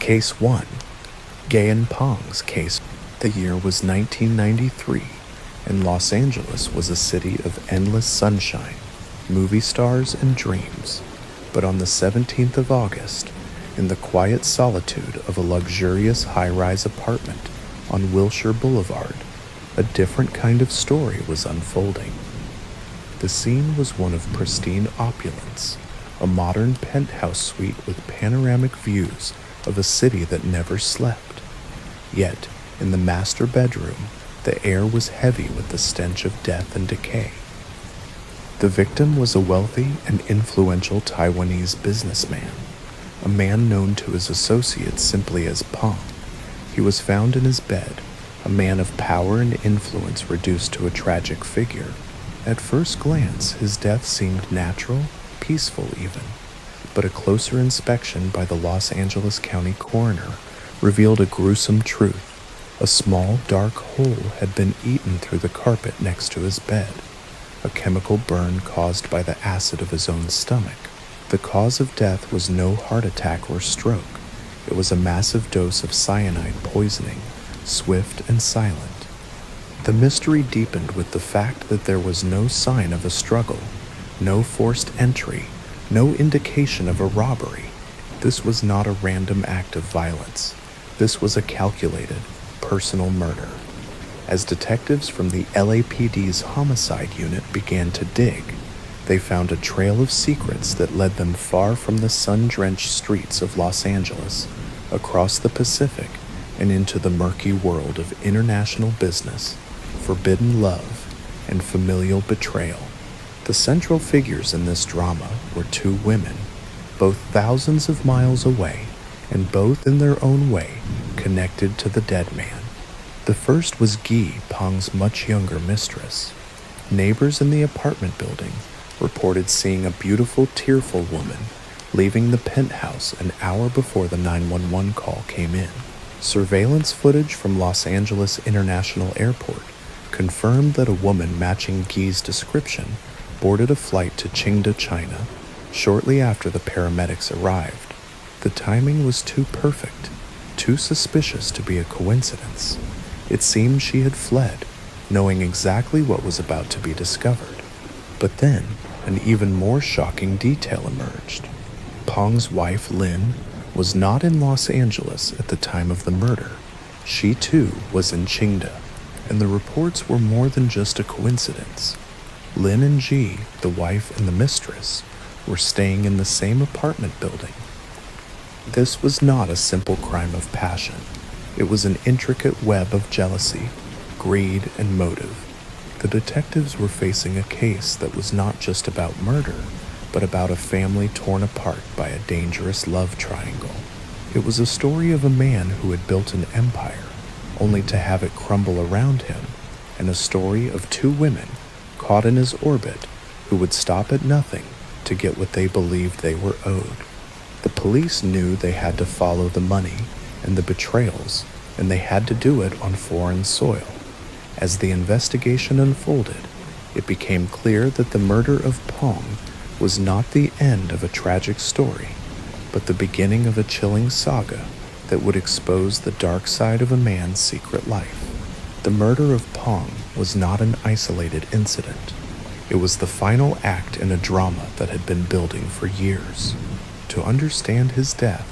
Case 1. Gayan Pong's case. The year was 1993, and Los Angeles was a city of endless sunshine, movie stars, and dreams. But on the 17th of August, in the quiet solitude of a luxurious high-rise apartment on Wilshire Boulevard, a different kind of story was unfolding. The scene was one of pristine opulence, a modern penthouse suite with panoramic views of a city that never slept. Yet, in the master bedroom, the air was heavy with the stench of death and decay. The victim was a wealthy and influential Taiwanese businessman, a man known to his associates simply as Pong. He was found in his bed, a man of power and influence reduced to a tragic figure. At first glance, his death seemed natural, peaceful even, but a closer inspection by the Los Angeles County coroner revealed a gruesome truth. A small, dark hole had been eaten through the carpet next to his bed, a chemical burn caused by the acid of his own stomach. The cause of death was no heart attack or stroke. It was a massive dose of cyanide poisoning, swift and silent. The mystery deepened with the fact that there was no sign of a struggle, no forced entry, no indication of a robbery. This was not a random act of violence. This was a calculated, personal murder. As detectives from the LAPD's homicide unit began to dig, they found a trail of secrets that led them far from the sun-drenched streets of Los Angeles, across the Pacific, and into the murky world of international business, forbidden love, and familial betrayal. The central figures in this drama were two women, both thousands of miles away, and both in their own way connected to the dead man. The first was Guy, Pong's much younger mistress. Neighbors in the apartment building reported seeing a beautiful, tearful woman leaving the penthouse an hour before the 911 call came in. Surveillance footage from Los Angeles International Airport confirmed that a woman matching Guy's description boarded a flight to Qingda, China, shortly after the paramedics arrived. The timing was too perfect, too suspicious to be a coincidence. It seemed she had fled, knowing exactly what was about to be discovered. But then, an even more shocking detail emerged. Pong's wife, Lin, was not in Los Angeles at the time of the murder. She, too, was in Qingda, and the reports were more than just a coincidence. Lin and Ji, the wife and the mistress, were staying in the same apartment building. This was not a simple crime of passion. It was an intricate web of jealousy, greed, and motive. The detectives were facing a case that was not just about murder, but about a family torn apart by a dangerous love triangle. It was a story of a man who had built an empire, only to have it crumble around him, and a story of two women caught in his orbit who would stop at nothing to get what they believed they were owed. The police knew they had to follow the money and the betrayals, and they had to do it on foreign soil. As the investigation unfolded, it became clear that the murder of Pong was not the end of a tragic story, but the beginning of a chilling saga that would expose the dark side of a man's secret life. The murder of Pong was not an isolated incident. It was the final act in a drama that had been building for years. To understand his death,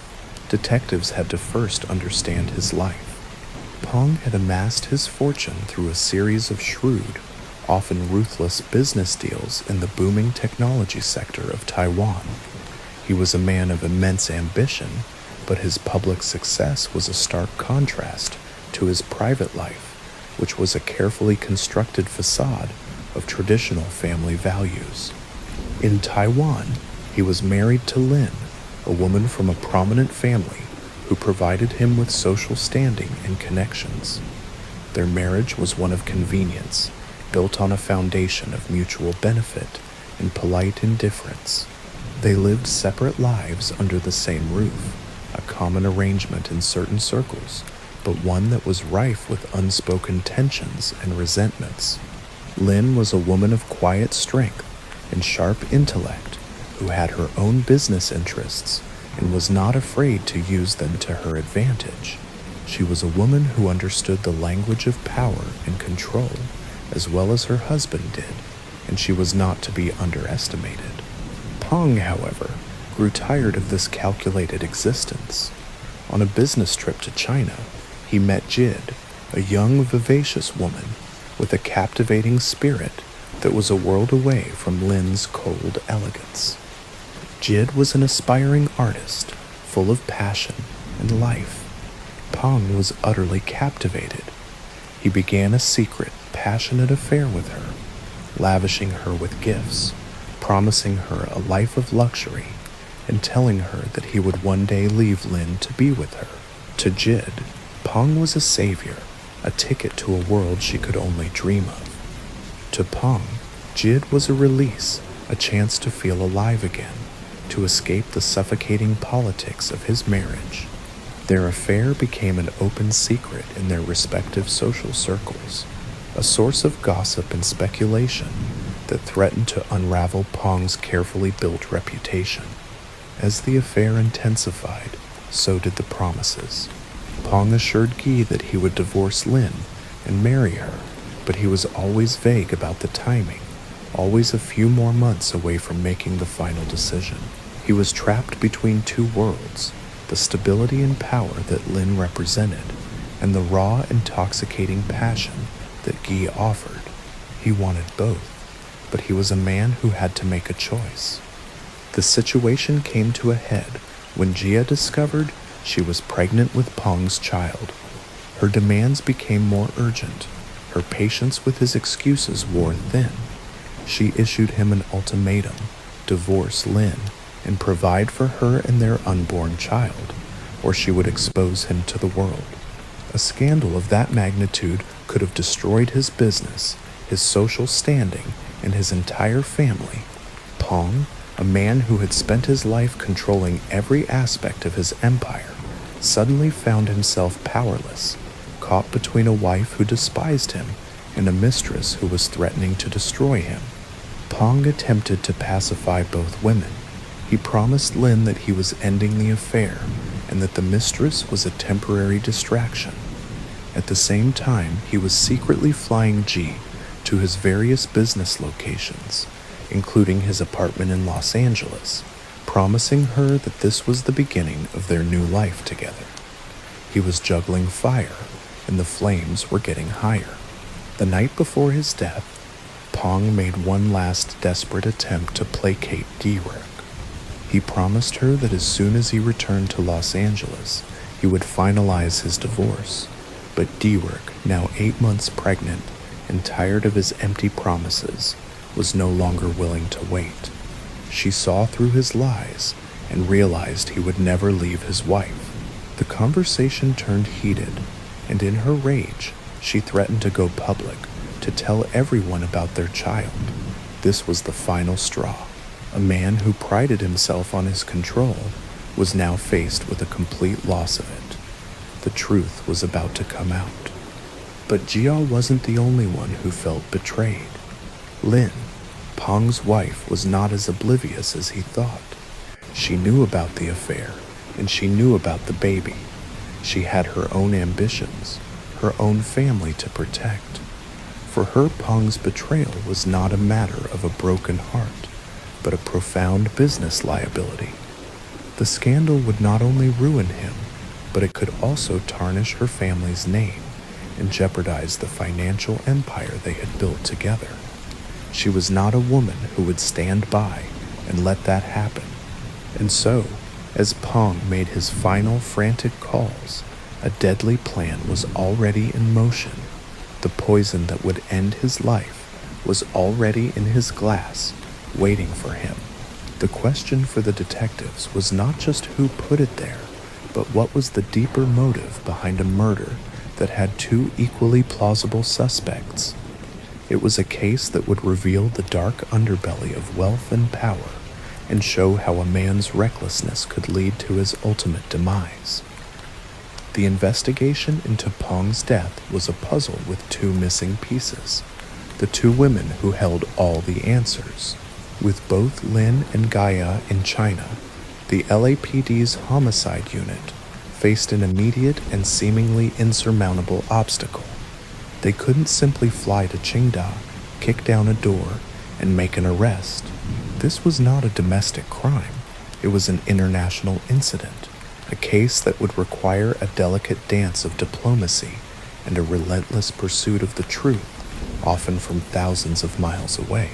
detectives had to first understand his life. Pong had amassed his fortune through a series of shrewd, often ruthless business deals in the booming technology sector of Taiwan. He was a man of immense ambition, but his public success was a stark contrast to his private life, which was a carefully constructed facade of traditional family values. In Taiwan, he was married to Lin, a woman from a prominent family who provided him with social standing and connections. Their marriage was one of convenience, built on a foundation of mutual benefit and polite indifference. They lived separate lives under the same roof, a common arrangement in certain circles, but one that was rife with unspoken tensions and resentments. Lin was a woman of quiet strength and sharp intellect who had her own business interests and was not afraid to use them to her advantage. She was a woman who understood the language of power and control as well as her husband did, and she was not to be underestimated. Peng, however, grew tired of this calculated existence. On a business trip to China, he met Jid, a young, vivacious woman with a captivating spirit that was a world away from Lin's cold elegance. Jid was an aspiring artist, full of passion and life. Peng was utterly captivated. He began a secret, passionate affair with her, lavishing her with gifts, promising her a life of luxury, and telling her that he would one day leave Lin to be with her. To Jid, Peng was a savior, a ticket to a world she could only dream of. To Peng, Jid was a release, a chance to feel alive again, to escape the suffocating politics of his marriage. Their affair became an open secret in their respective social circles, a source of gossip and speculation that threatened to unravel Peng's carefully built reputation. As the affair intensified, so did the promises. Peng assured Guy that he would divorce Lin and marry her, but he was always vague about the timing, always a few more months away from making the final decision. He was trapped between two worlds, the stability and power that Lin represented, and the raw, intoxicating passion that Guy offered. He wanted both, but he was a man who had to make a choice. The situation came to a head when Jia discovered she was pregnant with Peng's child. Her demands became more urgent. Her patience with his excuses wore thin. She issued him an ultimatum: divorce Lin and provide for her and their unborn child, or she would expose him to the world. A scandal of that magnitude could have destroyed his business, his social standing, and his entire family. Peng, a man who had spent his life controlling every aspect of his empire, suddenly found himself powerless, caught between a wife who despised him and a mistress who was threatening to destroy him. Peng attempted to pacify both women. He promised Lin that he was ending the affair and that the mistress was a temporary distraction. At the same time, he was secretly flying Ji to his various business locations, including his apartment in Los Angeles, promising her that this was the beginning of their new life together. He was juggling fire, and the flames were getting higher. The night before his death, Peng made one last desperate attempt to placate Diwerk. He promised her that as soon as he returned to Los Angeles, he would finalize his divorce. But Diwerk, now 8 months pregnant and tired of his empty promises, was no longer willing to wait. She saw through his lies and realized he would never leave his wife. The conversation turned heated, and in her rage, she threatened to go public, to tell everyone about their child. This was the final straw. A man who prided himself on his control was now faced with a complete loss of it. The truth was about to come out. But Jia wasn't the only one who felt betrayed. Lin, Peng's wife, was not as oblivious as he thought. She knew about the affair, and she knew about the baby. She had her own ambitions, her own family to protect. For her, Peng's betrayal was not a matter of a broken heart, but a profound business liability. The scandal would not only ruin him, but it could also tarnish her family's name and jeopardize the financial empire they had built together. She was not a woman who would stand by and let that happen. And so, as Peng made his final frantic calls, a deadly plan was already in motion. The poison that would end his life was already in his glass, waiting for him. The question for the detectives was not just who put it there, but what was the deeper motive behind a murder that had two equally plausible suspects. It was a case that would reveal the dark underbelly of wealth and power and show how a man's recklessness could lead to his ultimate demise. The investigation into Peng's death was a puzzle with two missing pieces, the two women who held all the answers. With both Lin and Gaia in China, The LAPD's homicide unit faced an immediate and seemingly insurmountable obstacle. They couldn't simply fly to Qingda, kick down a door, and make an arrest. This was not a domestic crime. It was an international incident, a case that would require a delicate dance of diplomacy and a relentless pursuit of the truth, often from thousands of miles away.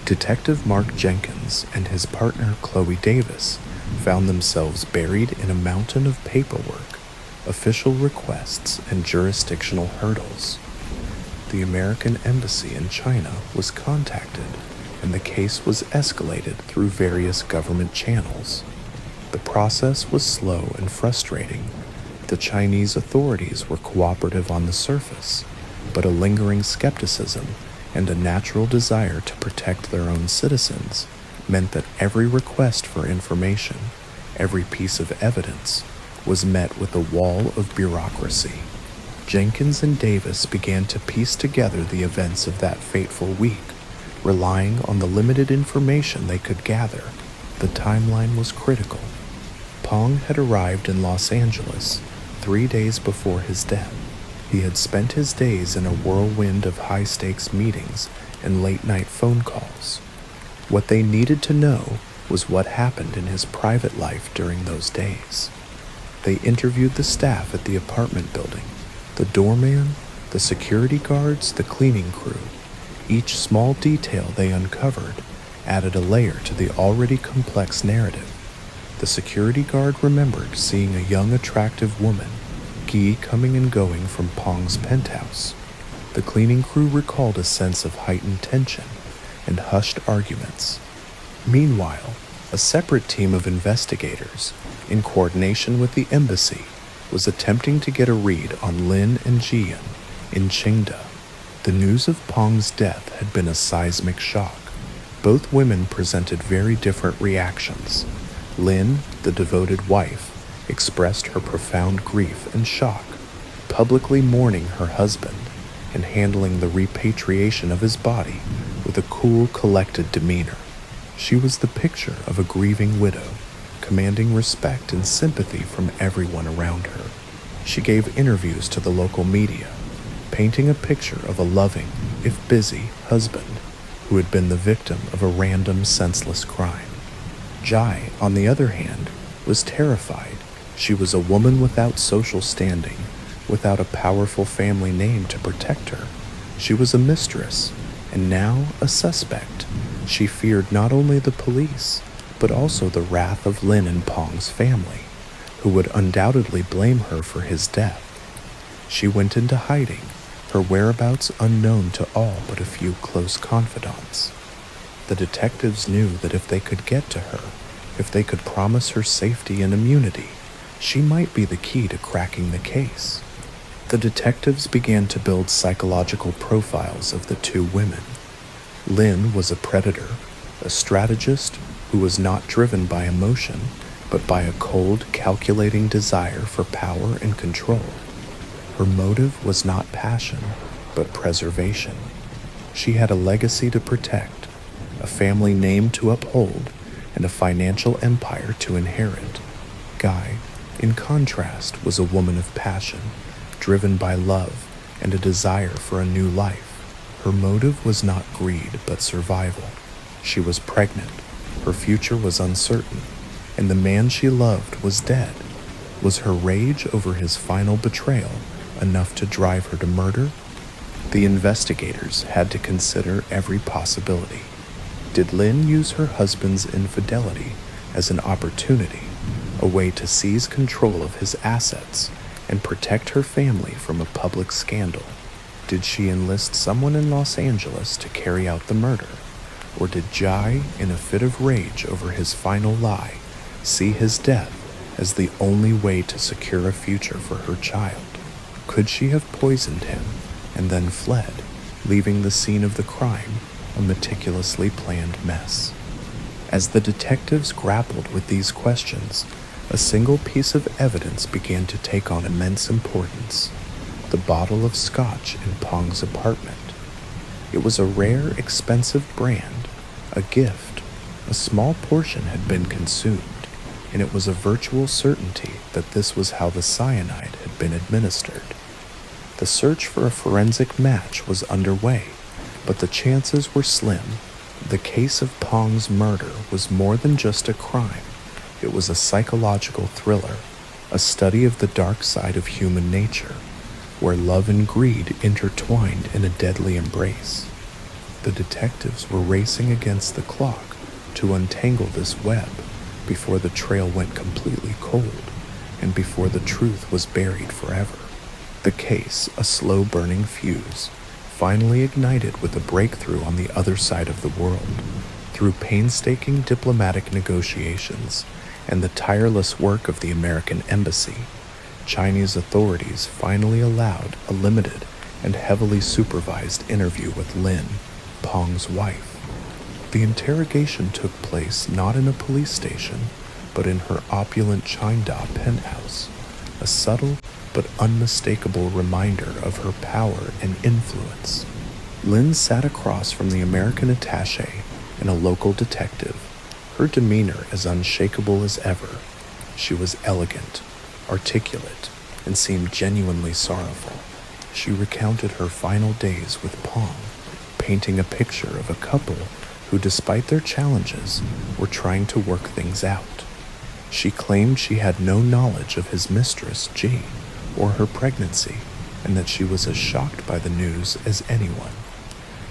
Detective Mark Jenkins and his partner Chloe Davis found themselves buried in a mountain of paperwork, official requests, and jurisdictional hurdles. The American Embassy in China was contacted, and the case was escalated through various government channels. The process was slow and frustrating. The Chinese authorities were cooperative on the surface, but a lingering skepticism and a natural desire to protect their own citizens meant that every request for information, every piece of evidence, was met with a wall of bureaucracy. Jenkins and Davis began to piece together the events of that fateful week, relying on the limited information they could gather. The timeline was critical. Pong had arrived in Los Angeles 3 days before his death. He had spent his days in a whirlwind of high-stakes meetings and late-night phone calls. What they needed to know was what happened in his private life during those days. They interviewed the staff at the apartment building, the doorman, the security guards, the cleaning crew. Each small detail they uncovered added a layer to the already complex narrative. The security guard remembered seeing a young, attractive woman, Guy, coming and going from Pong's penthouse. The cleaning crew recalled a sense of heightened tension and hushed arguments. Meanwhile, a separate team of investigators, in coordination with the embassy, was attempting to get a read on Lin and Jian in Qingda. The news of Pong's death had been a seismic shock. Both women presented very different reactions. Lin, the devoted wife, expressed her profound grief and shock, publicly mourning her husband and handling the repatriation of his body with a cool, collected demeanor. She was the picture of a grieving widow, commanding respect and sympathy from everyone around her. She gave interviews to the local media, painting a picture of a loving, if busy, husband who had been the victim of a random, senseless crime. Jai, on the other hand, was terrified. She was a woman without social standing, without a powerful family name to protect her. She was a mistress, and now a suspect. She feared not only the police, but also the wrath of Lin and Pong's family, who would undoubtedly blame her for his death. She went into hiding, her whereabouts unknown to all but a few close confidants. The detectives knew that if they could get to her, if they could promise her safety and immunity, she might be the key to cracking the case. The detectives began to build psychological profiles of the two women. Lin was a predator, a strategist who was not driven by emotion, but by a cold, calculating desire for power and control. Her motive was not passion, but preservation. She had a legacy to protect, a family name to uphold, and a financial empire to inherit. Guy, in contrast, was a woman of passion, driven by love and a desire for a new life. Her motive was not greed, but survival. She was pregnant, her future was uncertain, and the man she loved was dead. Was her rage over his final betrayal enough to drive her to murder? The investigators had to consider every possibility. Did Lin use her husband's infidelity as an opportunity, a way to seize control of his assets and protect her family from a public scandal? Did she enlist someone in Los Angeles to carry out the murder? Or did Jai, in a fit of rage over his final lie, see his death as the only way to secure a future for her child? Could she have poisoned him and then fled, leaving the scene of the crime a meticulously planned mess? As the detectives grappled with these questions, a single piece of evidence began to take on immense importance: the bottle of scotch in Pong's apartment. It was a rare, expensive brand, a gift. A small portion had been consumed. and it was a virtual certainty that this was how the cyanide had been administered. The search for a forensic match was underway, but the chances were slim. The case of Pong's murder was more than just a crime. It was a psychological thriller, a study of the dark side of human nature, where love and greed intertwined in a deadly embrace. The detectives were racing against the clock to untangle this web before the trail went completely cold and before the truth was buried forever. The case, a slow-burning fuse, finally ignited with a breakthrough on the other side of the world. Through painstaking diplomatic negotiations and the tireless work of the American embassy, Chinese authorities finally allowed a limited and heavily supervised interview with Lin, Pong's wife. The interrogation took place not in a police station, but in her opulent Qingda penthouse, a subtle but unmistakable reminder of her power and influence. Lin sat across from the American attaché and a local detective, her demeanor as unshakable as ever. She was elegant, articulate, and seemed genuinely sorrowful. She recounted her final days with Pong, painting a picture of a couple who, despite their challenges, were trying to work things out. She claimed she had no knowledge of his mistress, Ji, or her pregnancy, and that she was as shocked by the news as anyone.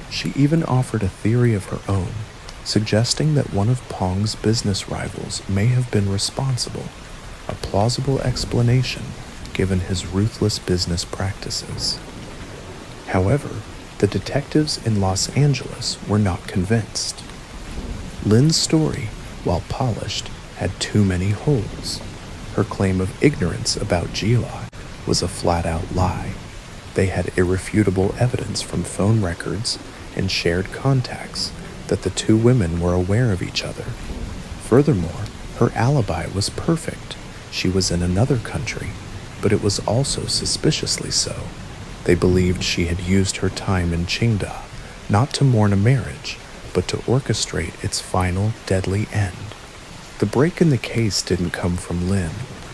She even offered a theory of her own, suggesting that one of Pong's business rivals may have been responsible, a plausible explanation given his ruthless business practices. However, the detectives in Los Angeles were not convinced. Lin's story, while polished, had too many holes. Her claim of ignorance about Gila was a flat-out lie. They had irrefutable evidence from phone records and shared contacts that the two women were aware of each other. Furthermore, her alibi was perfect. She was in another country, but it was also suspiciously so. They believed she had used her time in Qingda not to mourn a marriage, but to orchestrate its final deadly end. The break in the case didn't come from Lin,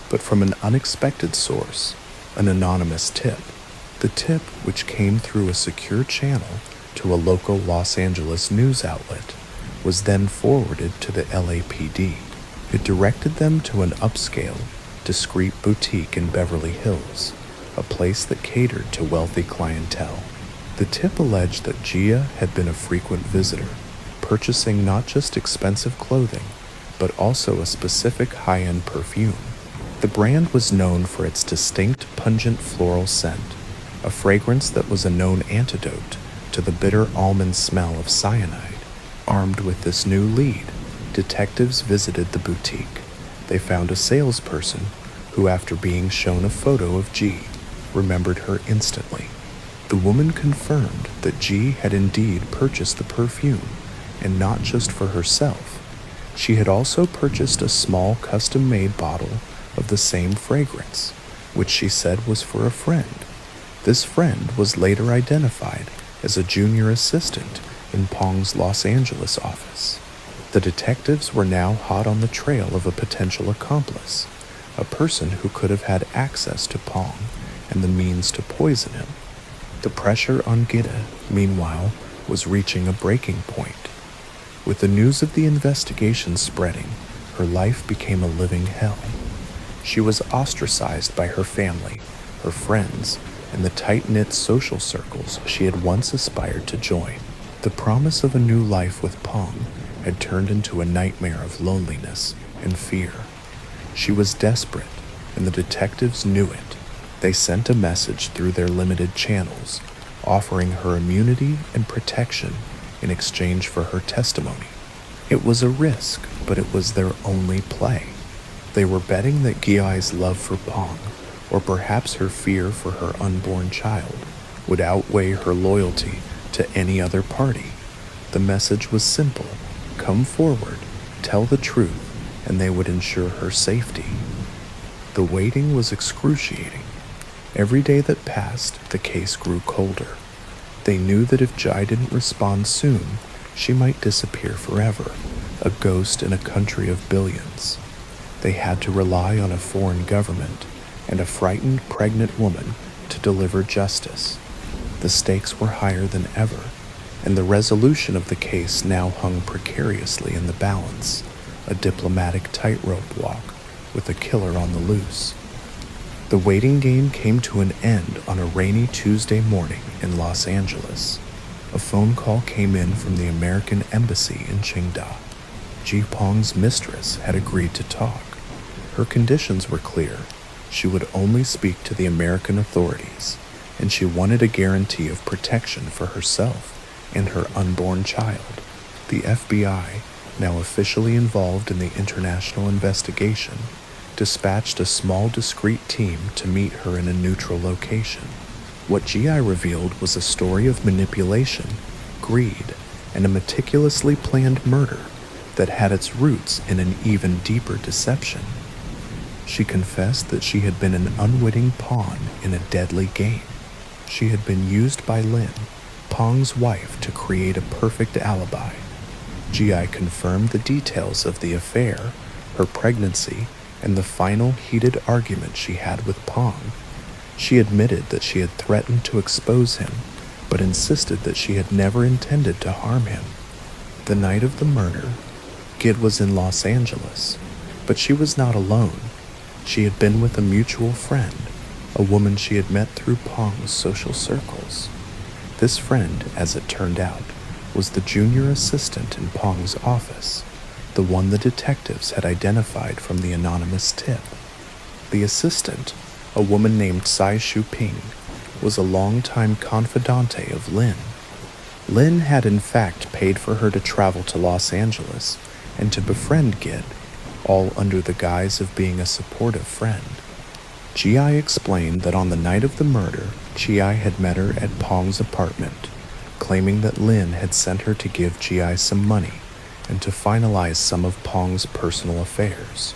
but from an unexpected source, an anonymous tip. The tip, which came through a secure channel to a local Los Angeles news outlet, was then forwarded to the LAPD. It directed them to an upscale, discreet boutique in Beverly Hills, a place that catered to wealthy clientele. The tip alleged that Gia had been a frequent visitor, purchasing not just expensive clothing, but also a specific high-end perfume. The brand was known for its distinct, pungent floral scent, a fragrance that was a known antidote to the bitter almond smell of cyanide. Armed with this new lead, detectives visited the boutique. They found a salesperson who, after being shown a photo of G, remembered her instantly. The woman confirmed that G had indeed purchased the perfume, and not just for herself. She had also purchased a small custom-made bottle of the same fragrance, which she said was for a friend. This friend was later identified as a junior assistant in Pong's Los Angeles office. The detectives were now hot on the trail of a potential accomplice, a person who could have had access to Pong and the means to poison him. The pressure on Gita, meanwhile, was reaching a breaking point. With the news of the investigation spreading, her life became a living hell. She was ostracized by her family, her friends, and the tight-knit social circles she had once aspired to join. The promise of a new life with Pong had turned into a nightmare of loneliness and fear. She was desperate, and the detectives knew it. They sent a message through their limited channels, offering her immunity and protection in exchange for her testimony. It was a risk, but it was their only play. They were betting that Giai's love for Pong, or perhaps her fear for her unborn child, would outweigh her loyalty to any other party. The message was simple: come forward, tell the truth, and they would ensure her safety. The waiting was excruciating. Every day that passed, the case grew colder. They knew that if Jai didn't respond soon, she might disappear forever, a ghost in a country of billions. They had to rely on a foreign government and a frightened pregnant woman to deliver justice. The stakes were higher than ever, and the resolution of the case now hung precariously in the balance, a diplomatic tightrope walk with a killer on the loose. The waiting game came to an end on a rainy Tuesday morning in Los Angeles. A phone call came in from the American Embassy in Qingda. Ji Pong's mistress had agreed to talk. Her conditions were clear. She would only speak to the American authorities, and she wanted a guarantee of protection for herself and her unborn child. The FBI, now officially involved in the international investigation, dispatched a small discreet team to meet her in a neutral location. What GI revealed was a story of manipulation, greed, and a meticulously planned murder that had its roots in an even deeper deception. She confessed that she had been an unwitting pawn in a deadly game. She had been used by Lin, Pong's wife, to create a perfect alibi. GI confirmed the details of the affair, her pregnancy, and the final heated argument she had with Pong. She admitted that she had threatened to expose him, but insisted that she had never intended to harm him. The night of the murder, Gid was in Los Angeles, but she was not alone. She had been with a mutual friend, a woman she had met through Pong's social circles. This friend, as it turned out, was the junior assistant in Pong's office, the one the detectives had identified from the anonymous tip. The assistant, a woman named Tsai Shuping, was a longtime confidante of Lin. Lin had in fact paid for her to travel to Los Angeles and to befriend Gid, all under the guise of being a supportive friend. GI explained that on the night of the murder, GI had met her at Pong's apartment, claiming that Lin had sent her to give GI some money and to finalize some of Pong's personal affairs.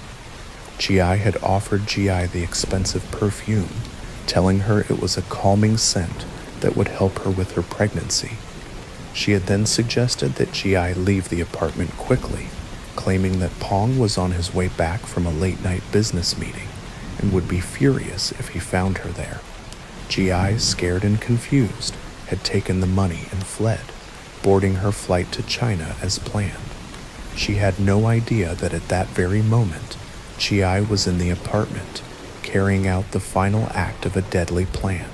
GI had offered GI the expensive perfume, telling her it was a calming scent that would help her with her pregnancy. She had then suggested that GI leave the apartment quickly, claiming that Pong was on his way back from a late-night business meeting and would be furious if he found her there. GI, scared and confused, had taken the money and fled, boarding her flight to China as planned. She had no idea that at that very moment, GI was in the apartment, carrying out the final act of a deadly plan.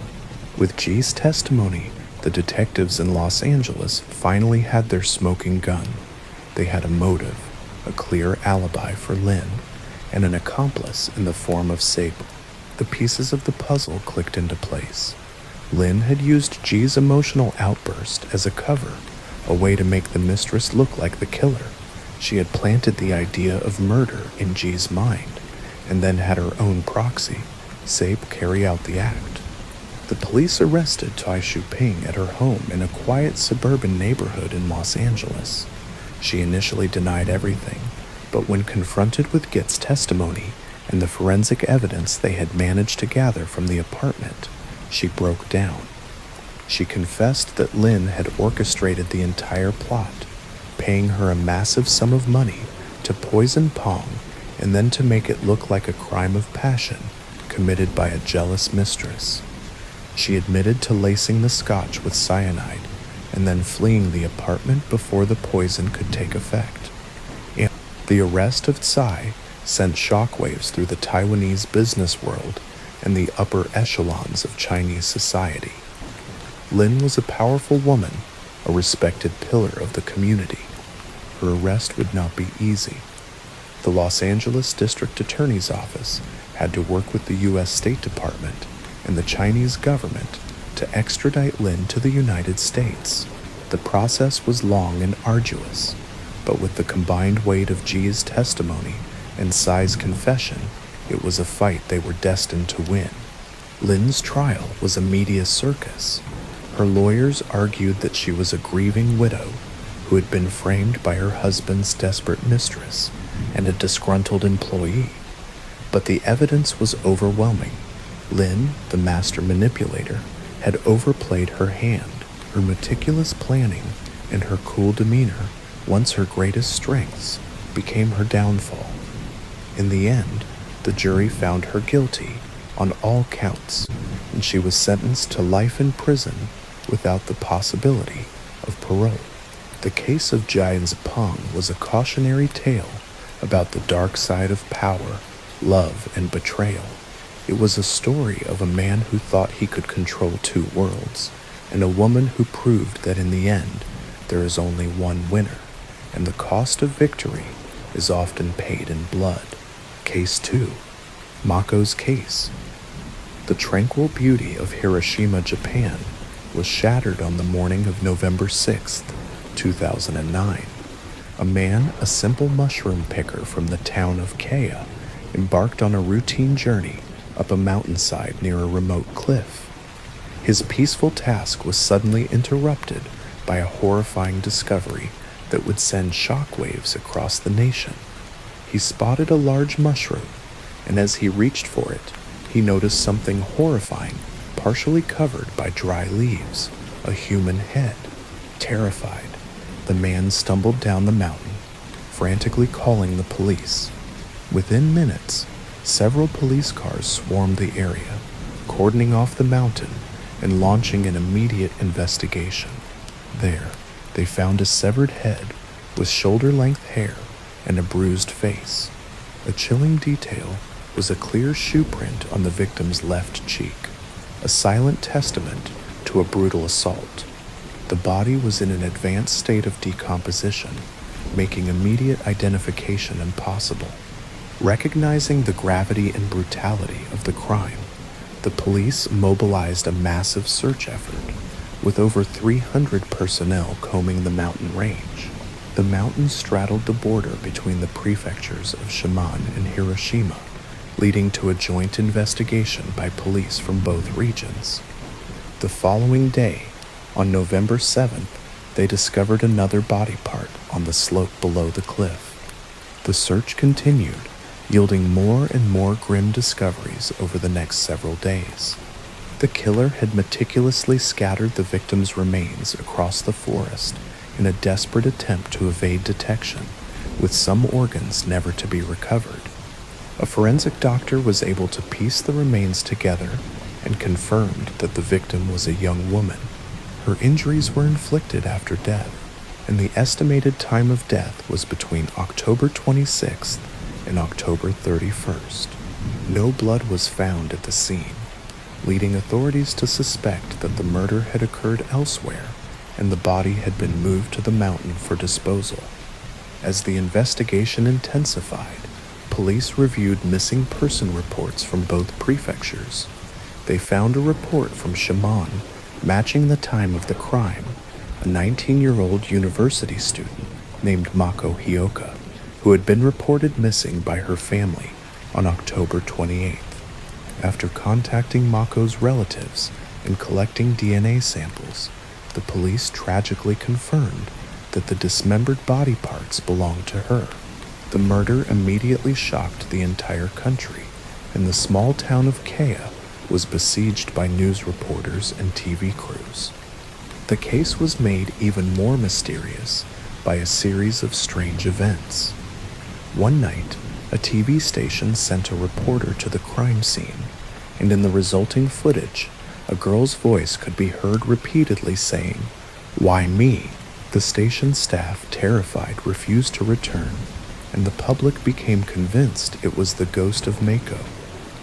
With G's testimony, the detectives in Los Angeles finally had their smoking gun. They had a motive, a clear alibi for Lin, and an accomplice in the form of Sable. The pieces of the puzzle clicked into place. Lin had used G's emotional outburst as a cover, a way to make the mistress look like the killer. She had planted the idea of murder in G's mind, and then had her own proxy, Sape, carry out the act. The police arrested Tai Shuping at her home in a quiet suburban neighborhood in Los Angeles. She initially denied everything, but when confronted with Git's testimony and the forensic evidence they had managed to gather from the apartment, she broke down. She confessed that Lin had orchestrated the entire plot, paying her a massive sum of money to poison Pong and then to make it look like a crime of passion committed by a jealous mistress. She admitted to lacing the scotch with cyanide and then fleeing the apartment before the poison could take effect. The arrest of Tsai sent shockwaves through the Taiwanese business world and the upper echelons of Chinese society. Lin was a powerful woman, a respected pillar of the community. Her arrest would not be easy. The Los Angeles District Attorney's Office had to work with the U.S. State Department and the Chinese government to extradite Lin to the United States. The process was long and arduous, but with the combined weight of G's testimony and Tsai's confession, it was a fight they were destined to win. Lin's trial was a media circus. Her lawyers argued that she was a grieving widow who had been framed by her husband's desperate mistress and a disgruntled employee. But the evidence was overwhelming. Lin, the master manipulator, had overplayed her hand. Her meticulous planning and her cool demeanor, once her greatest strengths, became her downfall. In the end, the jury found her guilty on all counts, and she was sentenced to life in prison without the possibility of parole. The case of Jianzipeng was a cautionary tale about the dark side of power, love, and betrayal. It was a story of a man who thought he could control two worlds, and a woman who proved that in the end, there is only one winner, and the cost of victory is often paid in blood. Case 2. Mako's Case. The tranquil beauty of Hiroshima, Japan, was shattered on the morning of November 6, 2009. A man, a simple mushroom picker from the town of Kaya, embarked on a routine journey up a mountainside near a remote cliff. His peaceful task was suddenly interrupted by a horrifying discovery that would send shockwaves across the nation. He spotted a large mushroom, and as he reached for it, he noticed something horrifying, partially covered by dry leaves, a human head. Terrified, the man stumbled down the mountain, frantically calling the police. Within minutes, several police cars swarmed the area, cordoning off the mountain and launching an immediate investigation. There, they found a severed head with shoulder-length hair and a bruised face. A chilling detail was a clear shoe print on the victim's left cheek, a silent testament to a brutal assault. The body was in an advanced state of decomposition, making immediate identification impossible. Recognizing the gravity and brutality of the crime, the police mobilized a massive search effort, with over 300 personnel combing the mountain range. The mountain straddled the border between the prefectures of Shiman and Hiroshima, leading to a joint investigation by police from both regions. The following day, on November 7th, they discovered another body part on the slope below the cliff. The search continued, yielding more and more grim discoveries over the next several days. The killer had meticulously scattered the victim's remains across the forest in a desperate attempt to evade detection, with some organs never to be recovered. A forensic doctor was able to piece the remains together and confirmed that the victim was a young woman. Her injuries were inflicted after death, and the estimated time of death was between October 26th and October 31st. No blood was found at the scene, leading authorities to suspect that the murder had occurred elsewhere and the body had been moved to the mountain for disposal. As the investigation intensified, police reviewed missing person reports from both prefectures. They found a report from Shiman matching the time of the crime, a 19-year-old university student named Mako Hioka, who had been reported missing by her family on October 28th. After contacting Mako's relatives and collecting DNA samples, the police tragically confirmed that the dismembered body parts belonged to her. The murder immediately shocked the entire country, and the small town of Kaya was besieged by news reporters and TV crews. The case was made even more mysterious by a series of strange events. One night, a TV station sent a reporter to the crime scene, and in the resulting footage, a girl's voice could be heard repeatedly saying, "Why me?" The station staff, terrified, refused to return, and the public became convinced it was the ghost of Mako,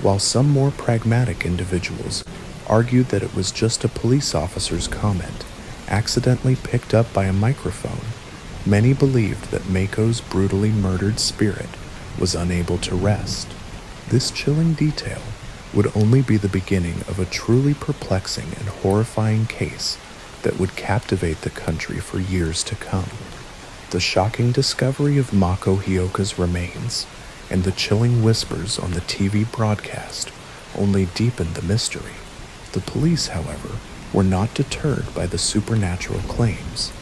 while some more pragmatic individuals argued that it was just a police officer's comment, accidentally picked up by a microphone. Many believed that Mako's brutally murdered spirit was unable to rest. This chilling detail would only be the beginning of a truly perplexing and horrifying case that would captivate the country for years to come. The shocking discovery of Mako Hioka's remains and the chilling whispers on the TV broadcast only deepened the mystery. The police, however, were not deterred by the supernatural claims.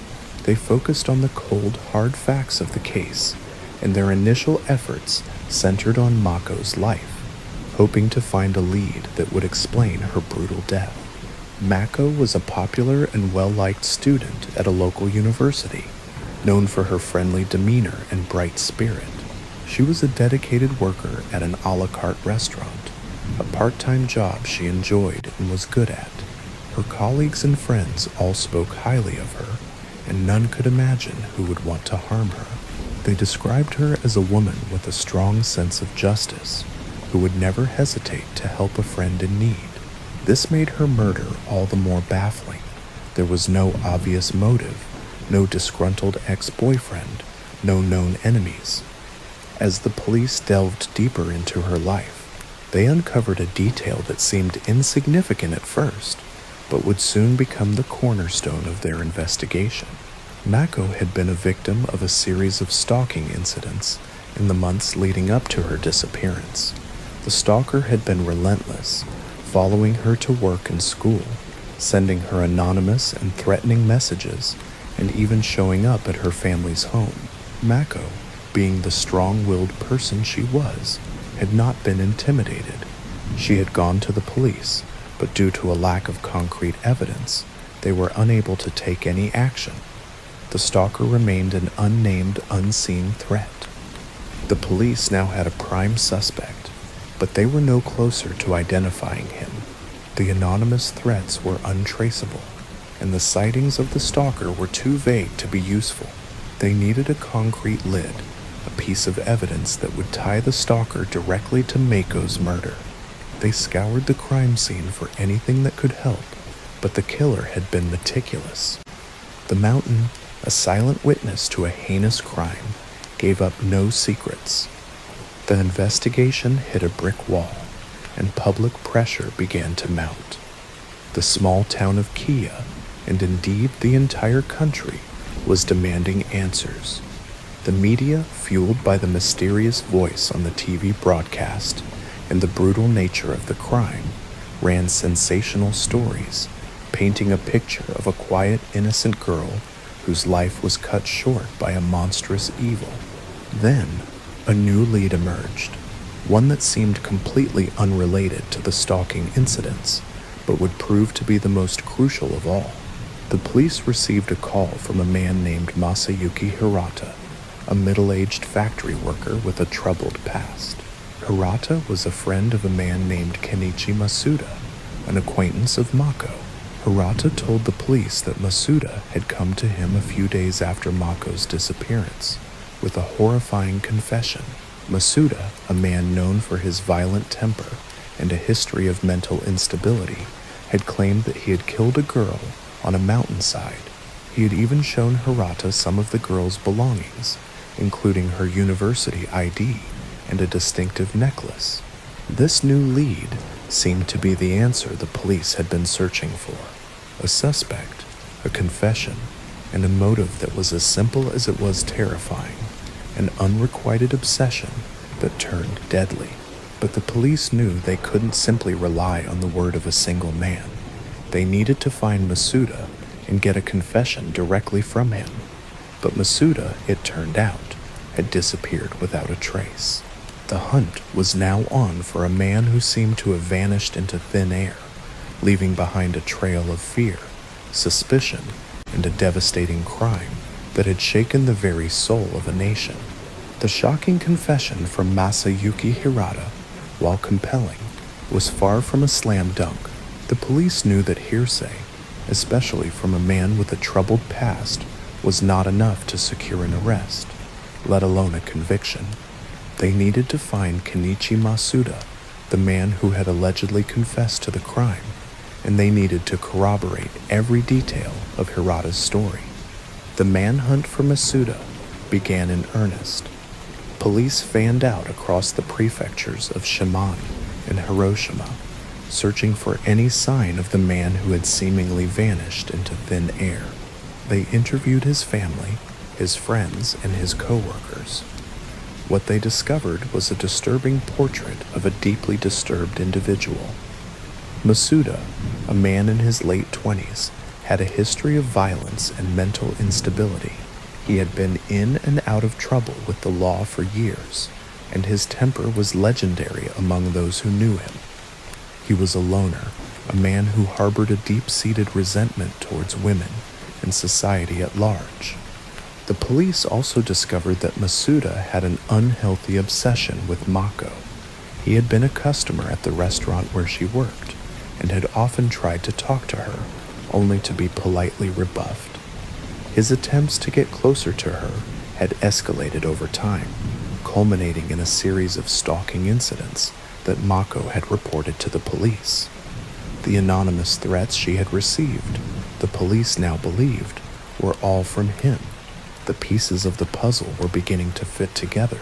They focused on the cold, hard facts of the case, and their initial efforts centered on Mako's life, hoping to find a lead that would explain her brutal death. Mako was a popular and well-liked student at a local university, known for her friendly demeanor and bright spirit. She was a dedicated worker at an a la carte restaurant, a part-time job she enjoyed and was good at. Her colleagues and friends all spoke highly of her, and none could imagine who would want to harm her. They described her as a woman with a strong sense of justice, who would never hesitate to help a friend in need. This made her murder all the more baffling. There was no obvious motive, no disgruntled ex-boyfriend, no known enemies. As the police delved deeper into her life, they uncovered a detail that seemed insignificant at first, but would soon become the cornerstone of their investigation. Mako had been a victim of a series of stalking incidents in the months leading up to her disappearance. The stalker had been relentless, following her to work and school, sending her anonymous and threatening messages, and even showing up at her family's home. Mako, being the strong-willed person she was, had not been intimidated. She had gone to the police, but due to a lack of concrete evidence, they were unable to take any action. The stalker remained an unnamed, unseen threat. The police now had a prime suspect, but they were no closer to identifying him. The anonymous threats were untraceable, and the sightings of the stalker were too vague to be useful. They needed a concrete lid, a piece of evidence that would tie the stalker directly to Mako's murder. They scoured the crime scene for anything that could help, but the killer had been meticulous. The mountain, a silent witness to a heinous crime, gave up no secrets. The investigation hit a brick wall, and public pressure began to mount. The small town of Kia, and indeed the entire country, was demanding answers. The media, fueled by the mysterious voice on the TV broadcast and the brutal nature of the crime, ran sensational stories, painting a picture of a quiet, innocent girl whose life was cut short by a monstrous evil. Then, a new lead emerged, one that seemed completely unrelated to the stalking incidents, but would prove to be the most crucial of all. The police received a call from a man named Masayuki Hirata, a middle-aged factory worker with a troubled past. Hirata was a friend of a man named Kenichi Masuda, an acquaintance of Mako. Hirata told the police that Masuda had come to him a few days after Mako's disappearance with a horrifying confession. Masuda, a man known for his violent temper and a history of mental instability, had claimed that he had killed a girl on a mountainside. He had even shown Hirata some of the girl's belongings, including her university ID and a distinctive necklace. This new lead seemed to be the answer the police had been searching for. A suspect, a confession, and a motive that was as simple as it was terrifying, an unrequited obsession that turned deadly. But the police knew they couldn't simply rely on the word of a single man. They needed to find Masuda and get a confession directly from him. But Masuda, it turned out, had disappeared without a trace. The hunt was now on for a man who seemed to have vanished into thin air, leaving behind a trail of fear, suspicion, and a devastating crime that had shaken the very soul of a nation. The shocking confession from Masayuki Hirata, while compelling, was far from a slam dunk. The police knew that hearsay, especially from a man with a troubled past, was not enough to secure an arrest, let alone a conviction. They needed to find Kenichi Masuda, the man who had allegedly confessed to the crime, and they needed to corroborate every detail of Hirata's story. The manhunt for Masuda began in earnest. Police fanned out across the prefectures of Shimane and Hiroshima, searching for any sign of the man who had seemingly vanished into thin air. They interviewed his family, his friends, and his co-workers. What they discovered was a disturbing portrait of a deeply disturbed individual. Masuda, a man in his late 20s, had a history of violence and mental instability. He had been in and out of trouble with the law for years, and his temper was legendary among those who knew him. He was a loner, a man who harbored a deep-seated resentment towards women and society at large. The police also discovered that Masuda had an unhealthy obsession with Mako. He had been a customer at the restaurant where she worked and had often tried to talk to her, only to be politely rebuffed. His attempts to get closer to her had escalated over time, culminating in a series of stalking incidents that Mako had reported to the police. The anonymous threats she had received, the police now believed, were all from him. The pieces of the puzzle were beginning to fit together,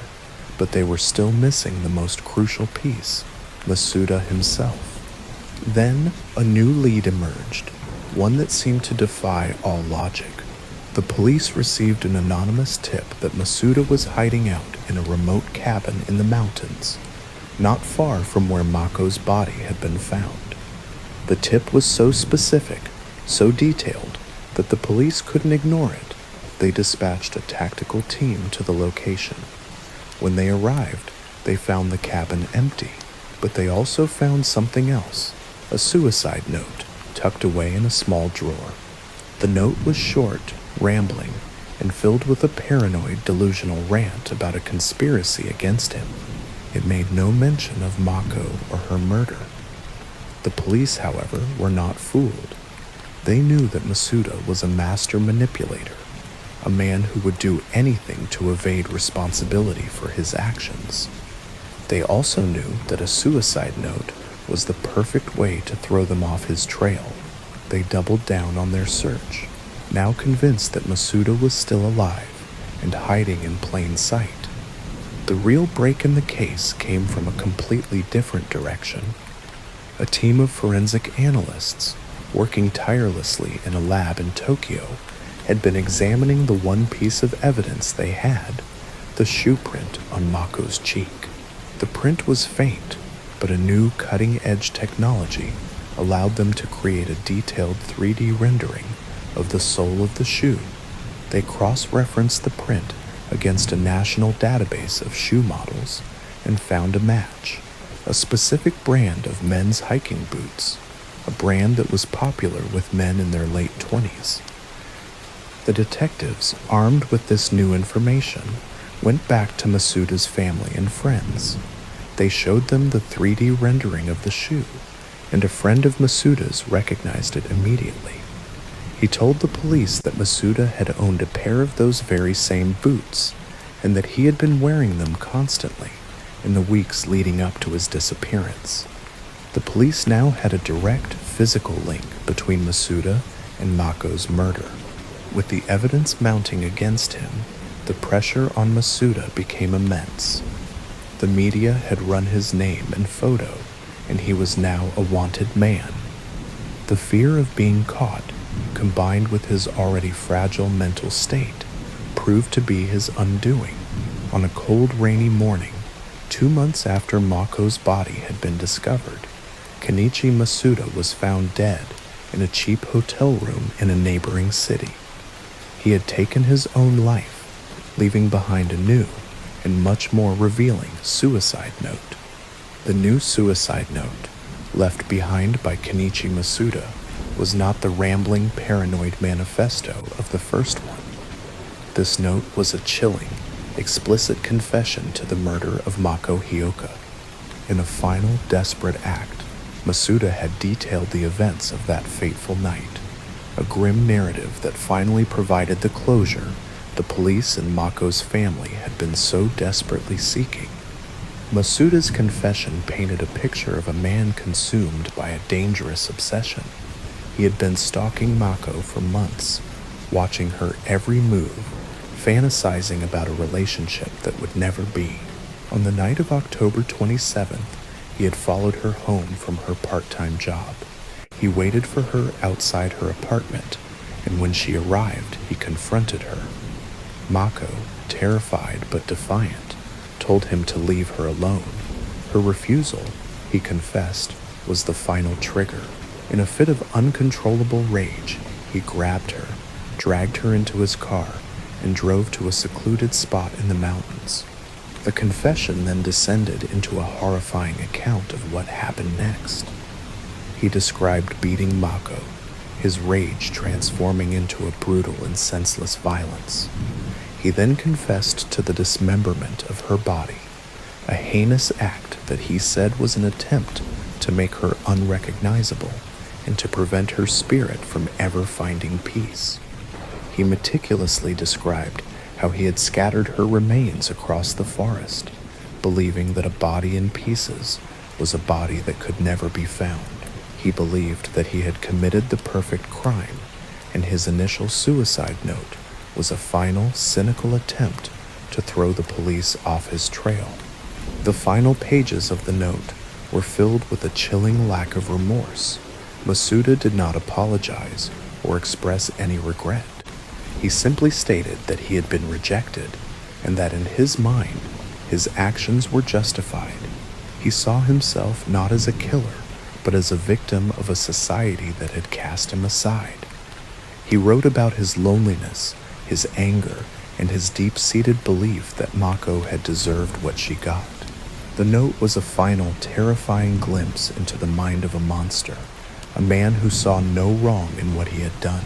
but they were still missing the most crucial piece, Masuda himself. Then a new lead emerged, one that seemed to defy all logic. The police received an anonymous tip that Masuda was hiding out in a remote cabin in the mountains, not far from where Mako's body had been found. The tip was so specific, so detailed, that the police couldn't ignore it. They dispatched a tactical team to the location. When they arrived, they found the cabin empty, but they also found something else, a suicide note tucked away in a small drawer. The note was short, rambling, and filled with a paranoid, delusional rant about a conspiracy against him. It made no mention of Mako or her murder. The police, however, were not fooled. They knew that Masuda was a master manipulator, a man who would do anything to evade responsibility for his actions. They also knew that a suicide note was the perfect way to throw them off his trail. They doubled down on their search, now convinced that Masuda was still alive and hiding in plain sight. The real break in the case came from a completely different direction. A team of forensic analysts, working tirelessly in a lab in Tokyo, had been examining the one piece of evidence they had, the shoe print on Mako's cheek. The print was faint, but a new cutting-edge technology allowed them to create a detailed 3D rendering of the sole of the shoe. They cross-referenced the print against a national database of shoe models and found a match, a specific brand of men's hiking boots, a brand that was popular with men in their late 20s. The detectives, armed with this new information, went back to Masuda's family and friends. They showed them the 3D rendering of the shoe, and a friend of Masuda's recognized it immediately. He told the police that Masuda had owned a pair of those very same boots, and that he had been wearing them constantly in the weeks leading up to his disappearance. The police now had a direct physical link between Masuda and Mako's murder. With the evidence mounting against him, the pressure on Masuda became immense. The media had run his name and photo, and he was now a wanted man. The fear of being caught, combined with his already fragile mental state, proved to be his undoing. On a cold, rainy morning, 2 months after Mako's body had been discovered, Kenichi Masuda was found dead in a cheap hotel room in a neighboring city. He had taken his own life, leaving behind a new and much more revealing suicide note. The new suicide note, left behind by Kenichi Masuda, was not the rambling, paranoid manifesto of the first one. This note was a chilling, explicit confession to the murder of Mako Hioka. In a final, desperate act, Masuda had detailed the events of that fateful night, a grim narrative that finally provided the closure the police and Mako's family had been so desperately seeking. Masuda's confession painted a picture of a man consumed by a dangerous obsession. He had been stalking Mako for months, watching her every move, fantasizing about a relationship that would never be. On the night of October 27th, he had followed her home from her part-time job. He waited for her outside her apartment, and when she arrived, he confronted her. Mako, terrified but defiant, told him to leave her alone. Her refusal, he confessed, was the final trigger. In a fit of uncontrollable rage, he grabbed her, dragged her into his car, and drove to a secluded spot in the mountains. The confession then descended into a horrifying account of what happened next. He described beating Mako, his rage transforming into a brutal and senseless violence. He then confessed to the dismemberment of her body, a heinous act that he said was an attempt to make her unrecognizable and to prevent her spirit from ever finding peace. He meticulously described how he had scattered her remains across the forest, believing that a body in pieces was a body that could never be found. He believed that he had committed the perfect crime, and his initial suicide note was a final, cynical attempt to throw the police off his trail. The final pages of the note were filled with a chilling lack of remorse. Masuda did not apologize or express any regret. He simply stated that he had been rejected and that in his mind, his actions were justified. He saw himself not as a killer, but as a victim of a society that had cast him aside. He wrote about his loneliness, his anger, and his deep-seated belief that Mako had deserved what she got. The note was a final, terrifying glimpse into the mind of a monster, a man who saw no wrong in what he had done.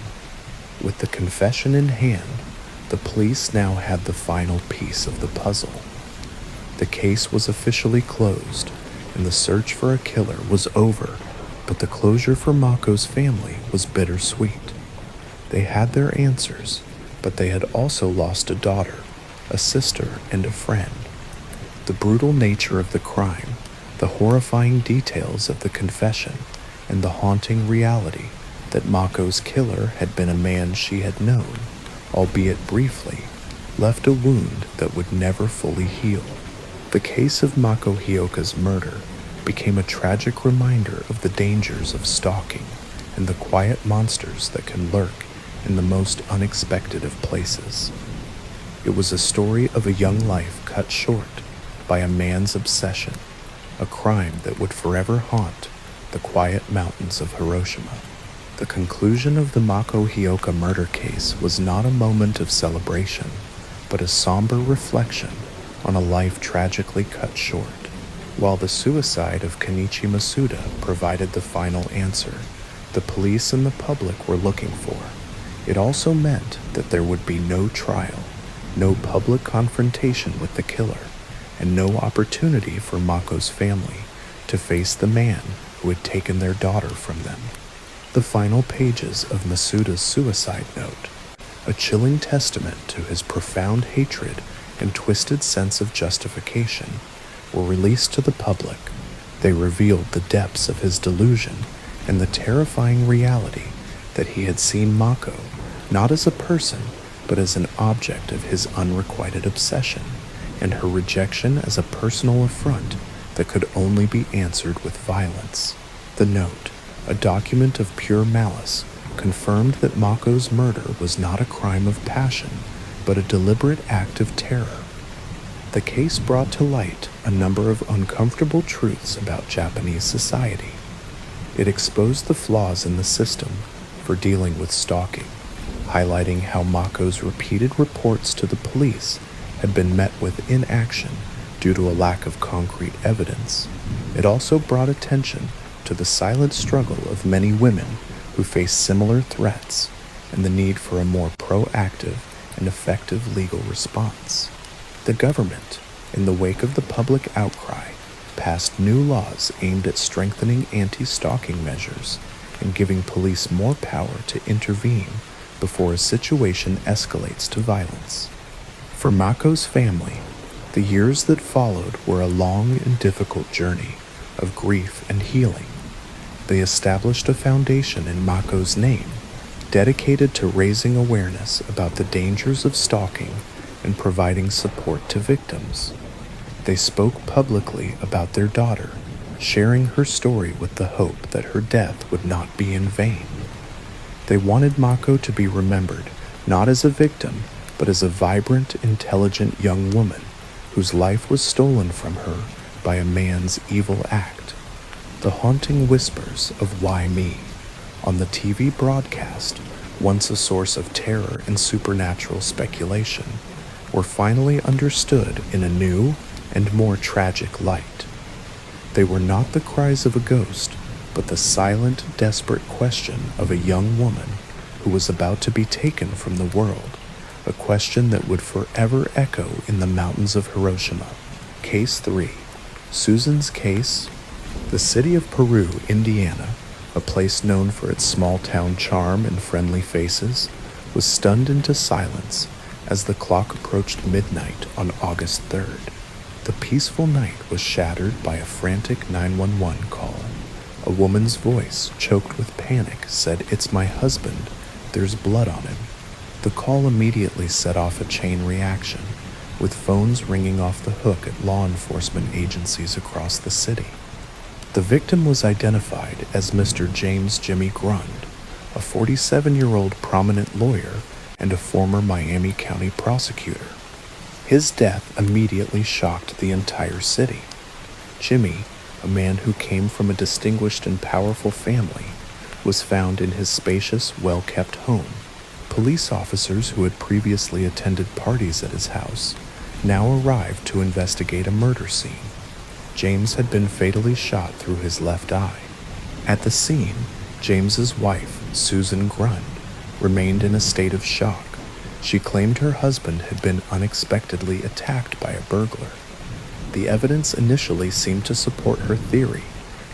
With the confession in hand, the police now had the final piece of the puzzle. The case was officially closed, and the search for a killer was over, but the closure for Mako's family was bittersweet. They had their answers, but they had also lost a daughter, a sister, and a friend. The brutal nature of the crime, the horrifying details of the confession, and the haunting reality that Mako's killer had been a man she had known, albeit briefly, left a wound that would never fully heal. The case of Mako Hioka's murder became a tragic reminder of the dangers of stalking and the quiet monsters that can lurk in the most unexpected of places. It was a story of a young life cut short by a man's obsession, a crime that would forever haunt the quiet mountains of Hiroshima. The conclusion of the Mako Hioka murder case was not a moment of celebration, but a somber reflection on a life tragically cut short. While the suicide of Kenichi Masuda provided the final answer the police and the public were looking for, it also meant that there would be no trial, no public confrontation with the killer, and no opportunity for Mako's family to face the man who had taken their daughter from them. The final pages of Masuda's suicide note, a chilling testament to his profound hatred and twisted sense of justification, were released to the public. They revealed the depths of his delusion and the terrifying reality that he had seen Mako not as a person, but as an object of his unrequited obsession, and her rejection as a personal affront that could only be answered with violence. The note, a document of pure malice, confirmed that Mako's murder was not a crime of passion, but a deliberate act of terror. The case brought to light a number of uncomfortable truths about Japanese society. It exposed the flaws in the system for dealing with stalking, highlighting how Mako's repeated reports to the police had been met with inaction due to a lack of concrete evidence. It also brought attention to the silent struggle of many women who face similar threats and the need for a more proactive and effective legal response. The government, in the wake of the public outcry, passed new laws aimed at strengthening anti-stalking measures and giving police more power to intervene before a situation escalates to violence. For Mako's family, the years that followed were a long and difficult journey of grief and healing. They established a foundation in Mako's name, dedicated to raising awareness about the dangers of stalking and providing support to victims. They spoke publicly about their daughter, sharing her story with the hope that her death would not be in vain. They wanted Mako to be remembered not as a victim, but as a vibrant, intelligent young woman whose life was stolen from her by a man's evil act. The haunting whispers of "Why me?" on the TV broadcast, once a source of terror and supernatural speculation, were finally understood in a new and more tragic light. They were not the cries of a ghost, but the silent, desperate question of a young woman who was about to be taken from the world, a question that would forever echo in the mountains of Hiroshima. Case 3. Susan's Case. The city of Peru, Indiana, a place known for its small-town charm and friendly faces, was stunned into silence as the clock approached midnight on August 3rd. The peaceful night was shattered by a frantic 911 call. A woman's voice, choked with panic, said, "It's my husband. There's blood on him." The call immediately set off a chain reaction, with phones ringing off the hook at law enforcement agencies across the city. The victim was identified as Mr. James Jimmy Grund, a 47-year-old prominent lawyer and a former Miami County prosecutor. His death immediately shocked the entire city. Jimmy, a man who came from a distinguished and powerful family, was found in his spacious, well-kept home. Police officers who had previously attended parties at his house now arrived to investigate a murder scene. James had been fatally shot through his left eye. At the scene, James's wife, Susan Grund, remained in a state of shock. She claimed her husband had been unexpectedly attacked by a burglar. The evidence initially seemed to support her theory: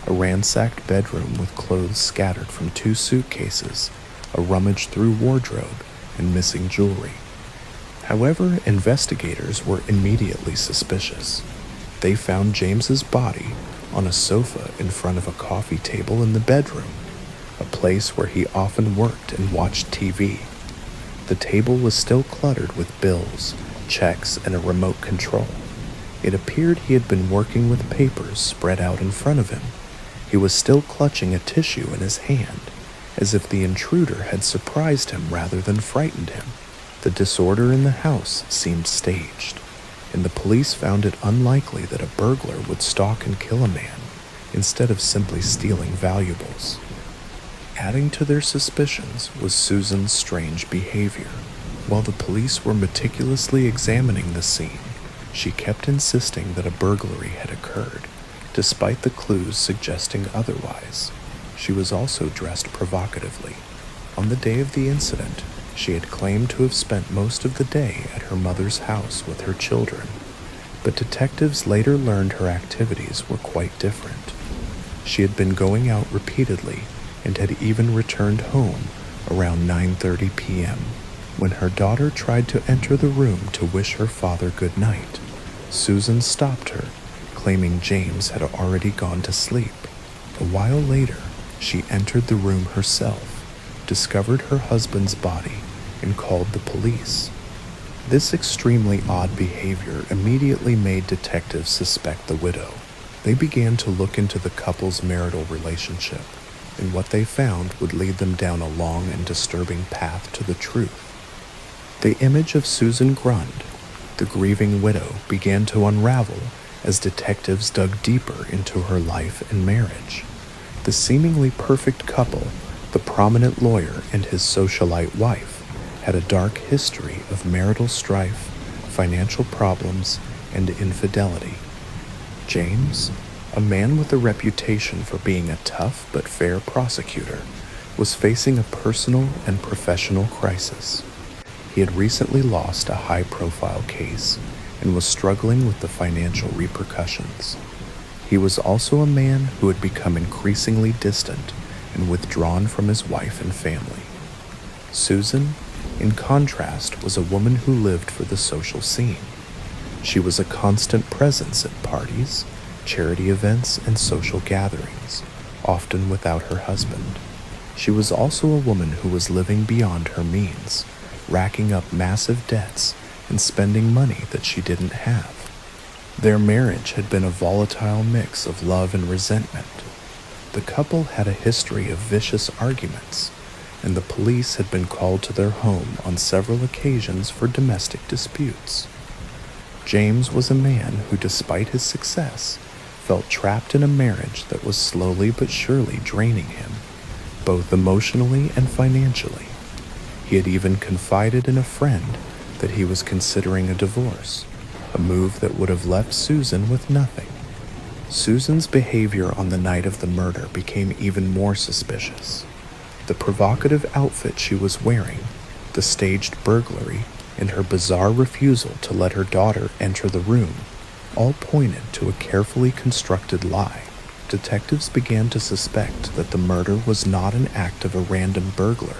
a ransacked bedroom with clothes scattered from 2 suitcases, a rummaged-through wardrobe, and missing jewelry. However, investigators were immediately suspicious. They found James's body on a sofa in front of a coffee table in the bedroom, a place where he often worked and watched TV. The table was still cluttered with bills, checks, and a remote control. It appeared he had been working with papers spread out in front of him. He was still clutching a tissue in his hand, as if the intruder had surprised him rather than frightened him. The disorder in the house seemed staged, and the police found it unlikely that a burglar would stalk and kill a man instead of simply stealing valuables. Adding to their suspicions was Susan's strange behavior. While the police were meticulously examining the scene, she kept insisting that a burglary had occurred, despite the clues suggesting otherwise. She was also dressed provocatively. On the day of the incident, she had claimed to have spent most of the day at her mother's house with her children, but detectives later learned her activities were quite different. She had been going out repeatedly and had even returned home around 9:30 p.m. When her daughter tried to enter the room to wish her father good night, Susan stopped her, claiming James had already gone to sleep. A while later, she entered the room herself, discovered her husband's body, and called the police. This extremely odd behavior immediately made detectives suspect the widow. They began to look into the couple's marital relationship, and what they found would lead them down a long and disturbing path to the truth. The image of Susan Grund, the grieving widow, began to unravel as detectives dug deeper into her life and marriage. The seemingly perfect couple, the prominent lawyer and his socialite wife, had a dark history of marital strife, financial problems, and infidelity. James, a man with a reputation for being a tough but fair prosecutor, was facing a personal and professional crisis. He had recently lost a high-profile case and was struggling with the financial repercussions. He was also a man who had become increasingly distant and withdrawn from his wife and family. Susan, in contrast, was a woman who lived for the social scene. She was a constant presence at parties, charity events, and social gatherings, often without her husband. She was also a woman who was living beyond her means, racking up massive debts and spending money that she didn't have. Their marriage had been a volatile mix of love and resentment. The couple had a history of vicious arguments, and the police had been called to their home on several occasions for domestic disputes. James was a man who, despite his success, felt trapped in a marriage that was slowly but surely draining him, both emotionally and financially. He had even confided in a friend that he was considering a divorce, a move that would have left Susan with nothing. Susan's behavior on the night of the murder became even more suspicious. The provocative outfit she was wearing, the staged burglary, and her bizarre refusal to let her daughter enter the room all pointed to a carefully constructed lie. Detectives began to suspect that the murder was not an act of a random burglar,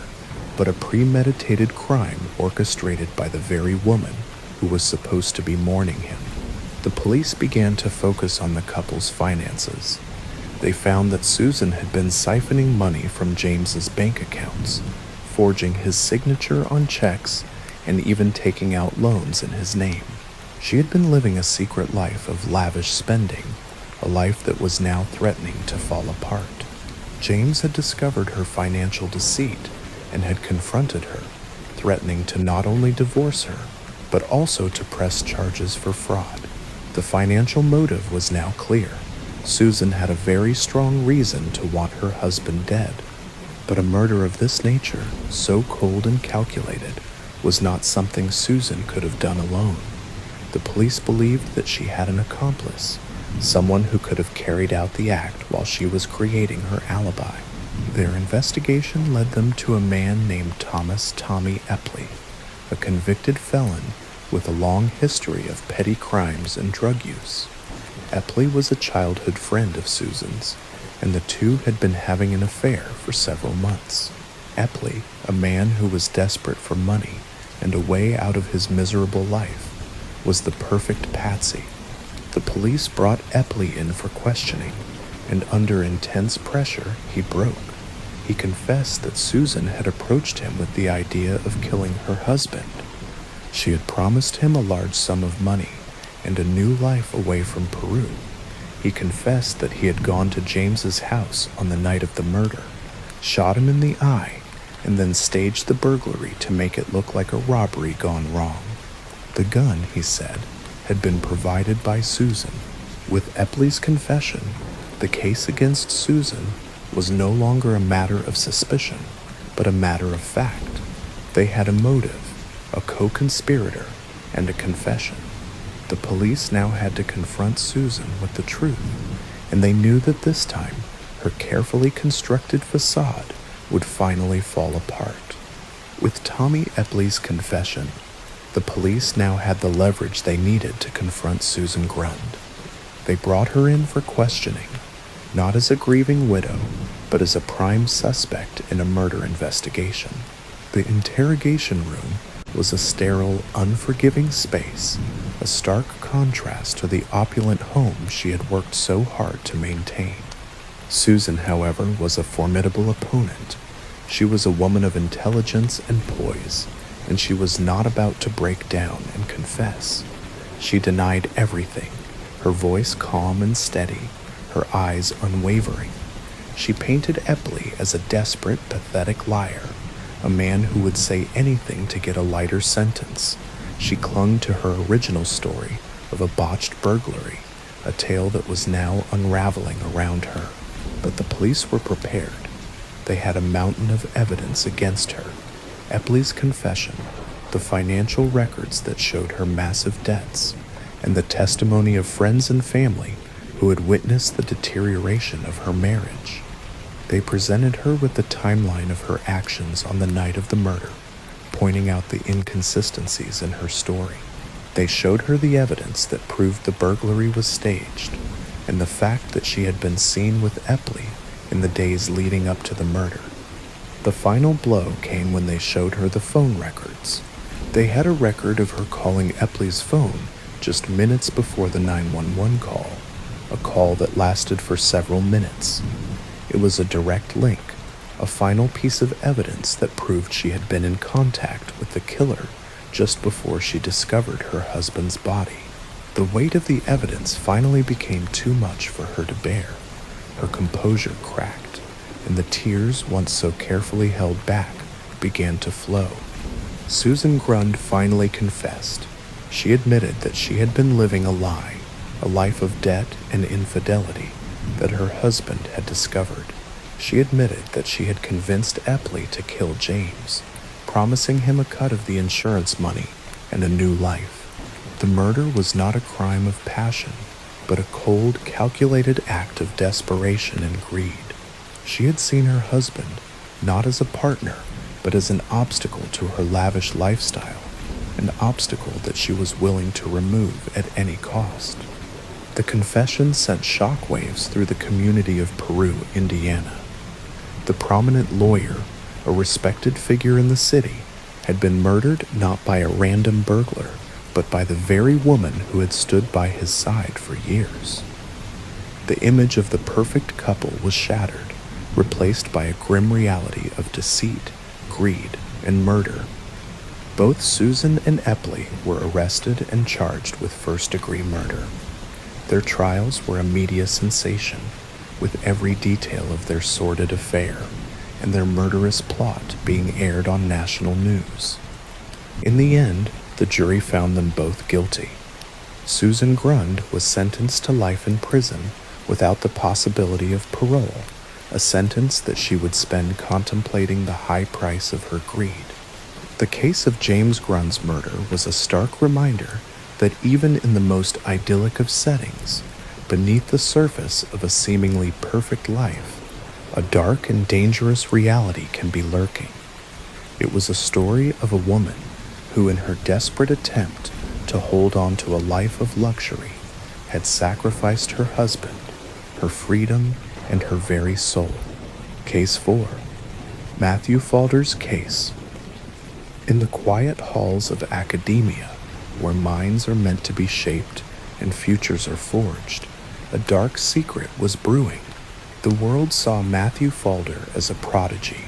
but a premeditated crime orchestrated by the very woman who was supposed to be mourning him. The police began to focus on the couple's finances. They found that Susan had been siphoning money from James's bank accounts, forging his signature on checks, and even taking out loans in his name. She had been living a secret life of lavish spending, a life that was now threatening to fall apart. James had discovered her financial deceit and had confronted her, threatening to not only divorce her, but also to press charges for fraud. The financial motive was now clear. Susan had a very strong reason to want her husband dead, but a murder of this nature, so cold and calculated, was not something Susan could have done alone. The police believed that she had an accomplice, someone who could have carried out the act while she was creating her alibi. Their investigation led them to a man named Thomas "Tommy" Epley, a convicted felon with a long history of petty crimes and drug use. Epley was a childhood friend of Susan's, and the two had been having an affair for several months. Epley, a man who was desperate for money and a way out of his miserable life, was the perfect patsy. The police brought Epley in for questioning, and under intense pressure, he broke. He confessed that Susan had approached him with the idea of killing her husband. She had promised him a large sum of money and a new life away from Peru. He confessed that he had gone to James's house on the night of the murder, shot him in the eye, and then staged the burglary to make it look like a robbery gone wrong. The gun, he said, had been provided by Susan. With Epley's confession, the case against Susan was no longer a matter of suspicion, but a matter of fact. They had a motive, a co-conspirator, and a confession. The police now had to confront Susan with the truth, and they knew that this time, her carefully constructed facade would finally fall apart. With Tommy Epley's confession, the police now had the leverage they needed to confront Susan Grund. They brought her in for questioning, not as a grieving widow, but as a prime suspect in a murder investigation. The interrogation room was a sterile, unforgiving space, a stark contrast to the opulent home she had worked so hard to maintain. Susan, however, was a formidable opponent. She was a woman of intelligence and poise, and she was not about to break down and confess. She denied everything, her voice calm and steady, her eyes unwavering. She painted Epley as a desperate, pathetic liar, a man who would say anything to get a lighter sentence. She clung to her original story of a botched burglary, a tale that was now unraveling around her. But the police were prepared. They had a mountain of evidence against her: Epley's confession, the financial records that showed her massive debts, and the testimony of friends and family who had witnessed the deterioration of her marriage. They presented her with the timeline of her actions on the night of the murder, pointing out the inconsistencies in her story. They showed her the evidence that proved the burglary was staged, and the fact that she had been seen with Epley in the days leading up to the murder. The final blow came when they showed her the phone records. They had a record of her calling Epley's phone just minutes before the 911 call, a call that lasted for several minutes. It was a direct link, a final piece of evidence that proved she had been in contact with the killer just before she discovered her husband's body. The weight of the evidence finally became too much for her to bear. Her composure cracked, and the tears, once so carefully held back, began to flow. Susan Grund finally confessed. She admitted that she had been living a lie, a life of debt and infidelity that her husband had discovered. She admitted that she had convinced Epley to kill James, promising him a cut of the insurance money and a new life. The murder was not a crime of passion, but a cold, calculated act of desperation and greed. She had seen her husband not as a partner, but as an obstacle to her lavish lifestyle. an obstacle that she was willing to remove at any cost. The confession sent shockwaves through the community of Peru, Indiana. The prominent lawyer, a respected figure in the city, had been murdered not by a random burglar, but by the very woman who had stood by his side for years. The image of the perfect couple was shattered, replaced by a grim reality of deceit, greed, and murder. Both Susan and Epley were arrested and charged with first-degree murder. Their trials were a media sensation, with every detail of their sordid affair and their murderous plot being aired on national news. In the end, the jury found them both guilty. Susan Grund was sentenced to life in prison without the possibility of parole, a sentence that she would spend contemplating the high price of her greed. The case of James Grund's murder was a stark reminder that even in the most idyllic of settings, beneath the surface of a seemingly perfect life, a dark and dangerous reality can be lurking. It was a story of a woman who, in her desperate attempt to hold on to a life of luxury, had sacrificed her husband, her freedom, and her very soul. Case 4. Matthew Falder's Case. In the quiet halls of academia, where minds are meant to be shaped and futures are forged, a dark secret was brewing. The world saw Matthew Falder as a prodigy,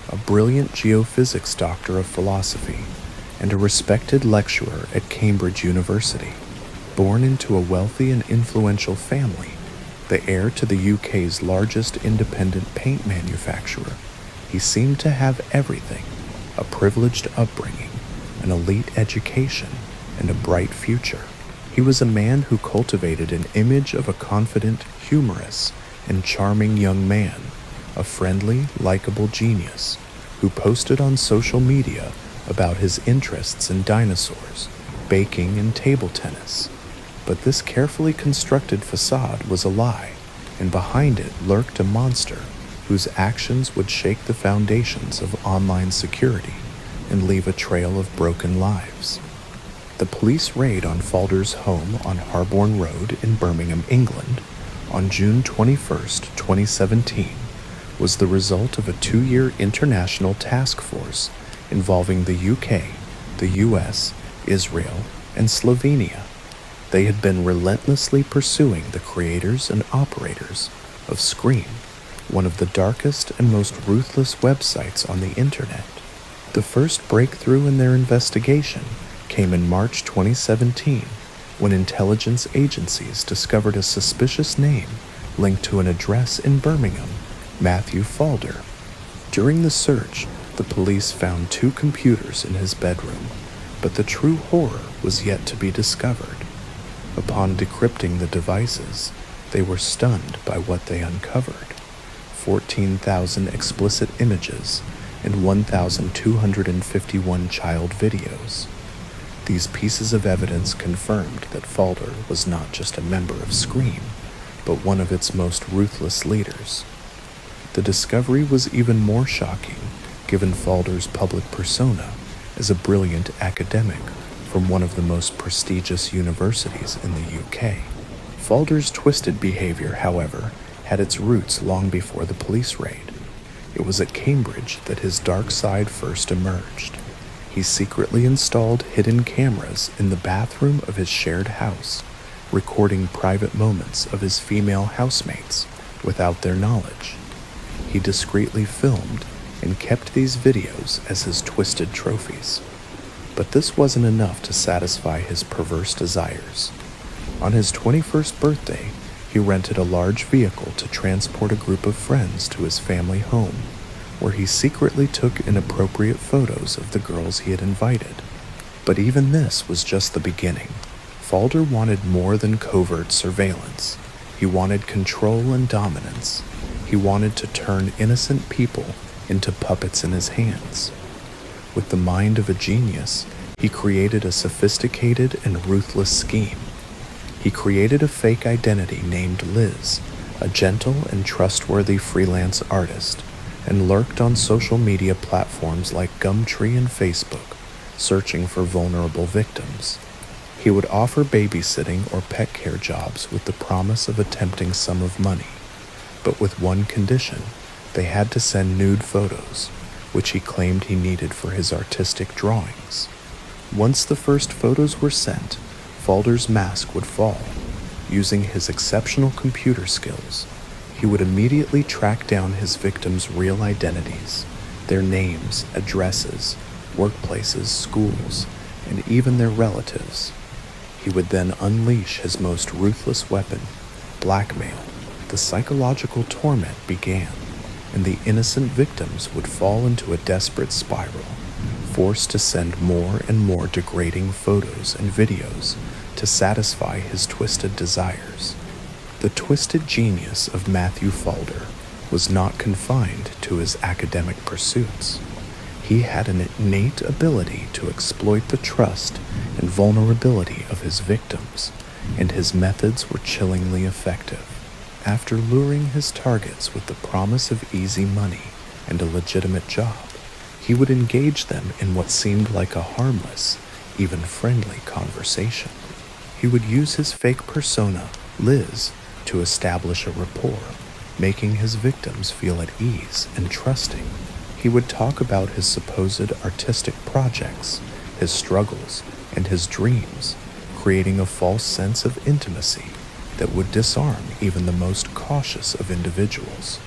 a brilliant geophysics doctor of philosophy, and a respected lecturer at Cambridge University. Born into a wealthy and influential family, the heir to the UK's largest independent paint manufacturer, he seemed to have everything: a privileged upbringing, an elite education, and a bright future. He was a man who cultivated an image of a confident, humorous, and charming young man, a friendly, likable genius who posted on social media about his interests in dinosaurs, baking, and table tennis. But this carefully constructed facade was a lie, and behind it lurked a monster whose actions would shake the foundations of online security and leave a trail of broken lives. The police raid on Falder's home on Harborne Road in Birmingham, England, on June 21, 2017, was the result of a 2-year international task force involving the UK, the US, Israel, and Slovenia. They had been relentlessly pursuing the creators and operators of Scream, one of the darkest and most ruthless websites on the internet. The first breakthrough in their investigation came in March 2017, when intelligence agencies discovered a suspicious name linked to an address in Birmingham, Matthew Falder. During the search, the police found 2 computers in his bedroom, but the true horror was yet to be discovered. Upon decrypting the devices, they were stunned by what they uncovered: 14,000 explicit images and 1,251 child videos. These pieces of evidence confirmed that Falder was not just a member of Scream, but one of its most ruthless leaders. The discovery was even more shocking, given Falder's public persona as a brilliant academic from one of the most prestigious universities in the UK. Falder's twisted behavior, however, had its roots long before the police raid. It was at Cambridge that his dark side first emerged. He secretly installed hidden cameras in the bathroom of his shared house, recording private moments of his female housemates without their knowledge. He discreetly filmed and kept these videos as his twisted trophies. But this wasn't enough to satisfy his perverse desires. On his 21st birthday, he rented a large vehicle to transport a group of friends to his family home, where he secretly took inappropriate photos of the girls he had invited. But even this was just the beginning. Falder wanted more than covert surveillance. He wanted control and dominance. He wanted to turn innocent people into puppets in his hands. With the mind of a genius, he created a sophisticated and ruthless scheme. He created a fake identity named Liz, a gentle and trustworthy freelance artist, and lurked on social media platforms like Gumtree and Facebook, searching for vulnerable victims. He would offer babysitting or pet care jobs with the promise of attempting sum of money, but with one condition: they had to send nude photos, which he claimed he needed for his artistic drawings. Once the first photos were sent, Falder's mask would fall. Using his exceptional computer skills, he would immediately track down his victims' real identities, their names, addresses, workplaces, schools, and even their relatives. He would then unleash his most ruthless weapon, blackmail. The psychological torment began, and the innocent victims would fall into a desperate spiral, forced to send more and more degrading photos and videos to satisfy his twisted desires. The twisted genius of Matthew Falder was not confined to his academic pursuits. He had an innate ability to exploit the trust and vulnerability of his victims, and his methods were chillingly effective. After luring his targets with the promise of easy money and a legitimate job, he would engage them in what seemed like a harmless, even friendly conversation. He would use his fake persona, Liz, to establish a rapport, making his victims feel at ease and trusting. He would talk about his supposed artistic projects, his struggles, and his dreams, creating a false sense of intimacy that would disarm even the most cautious of individuals.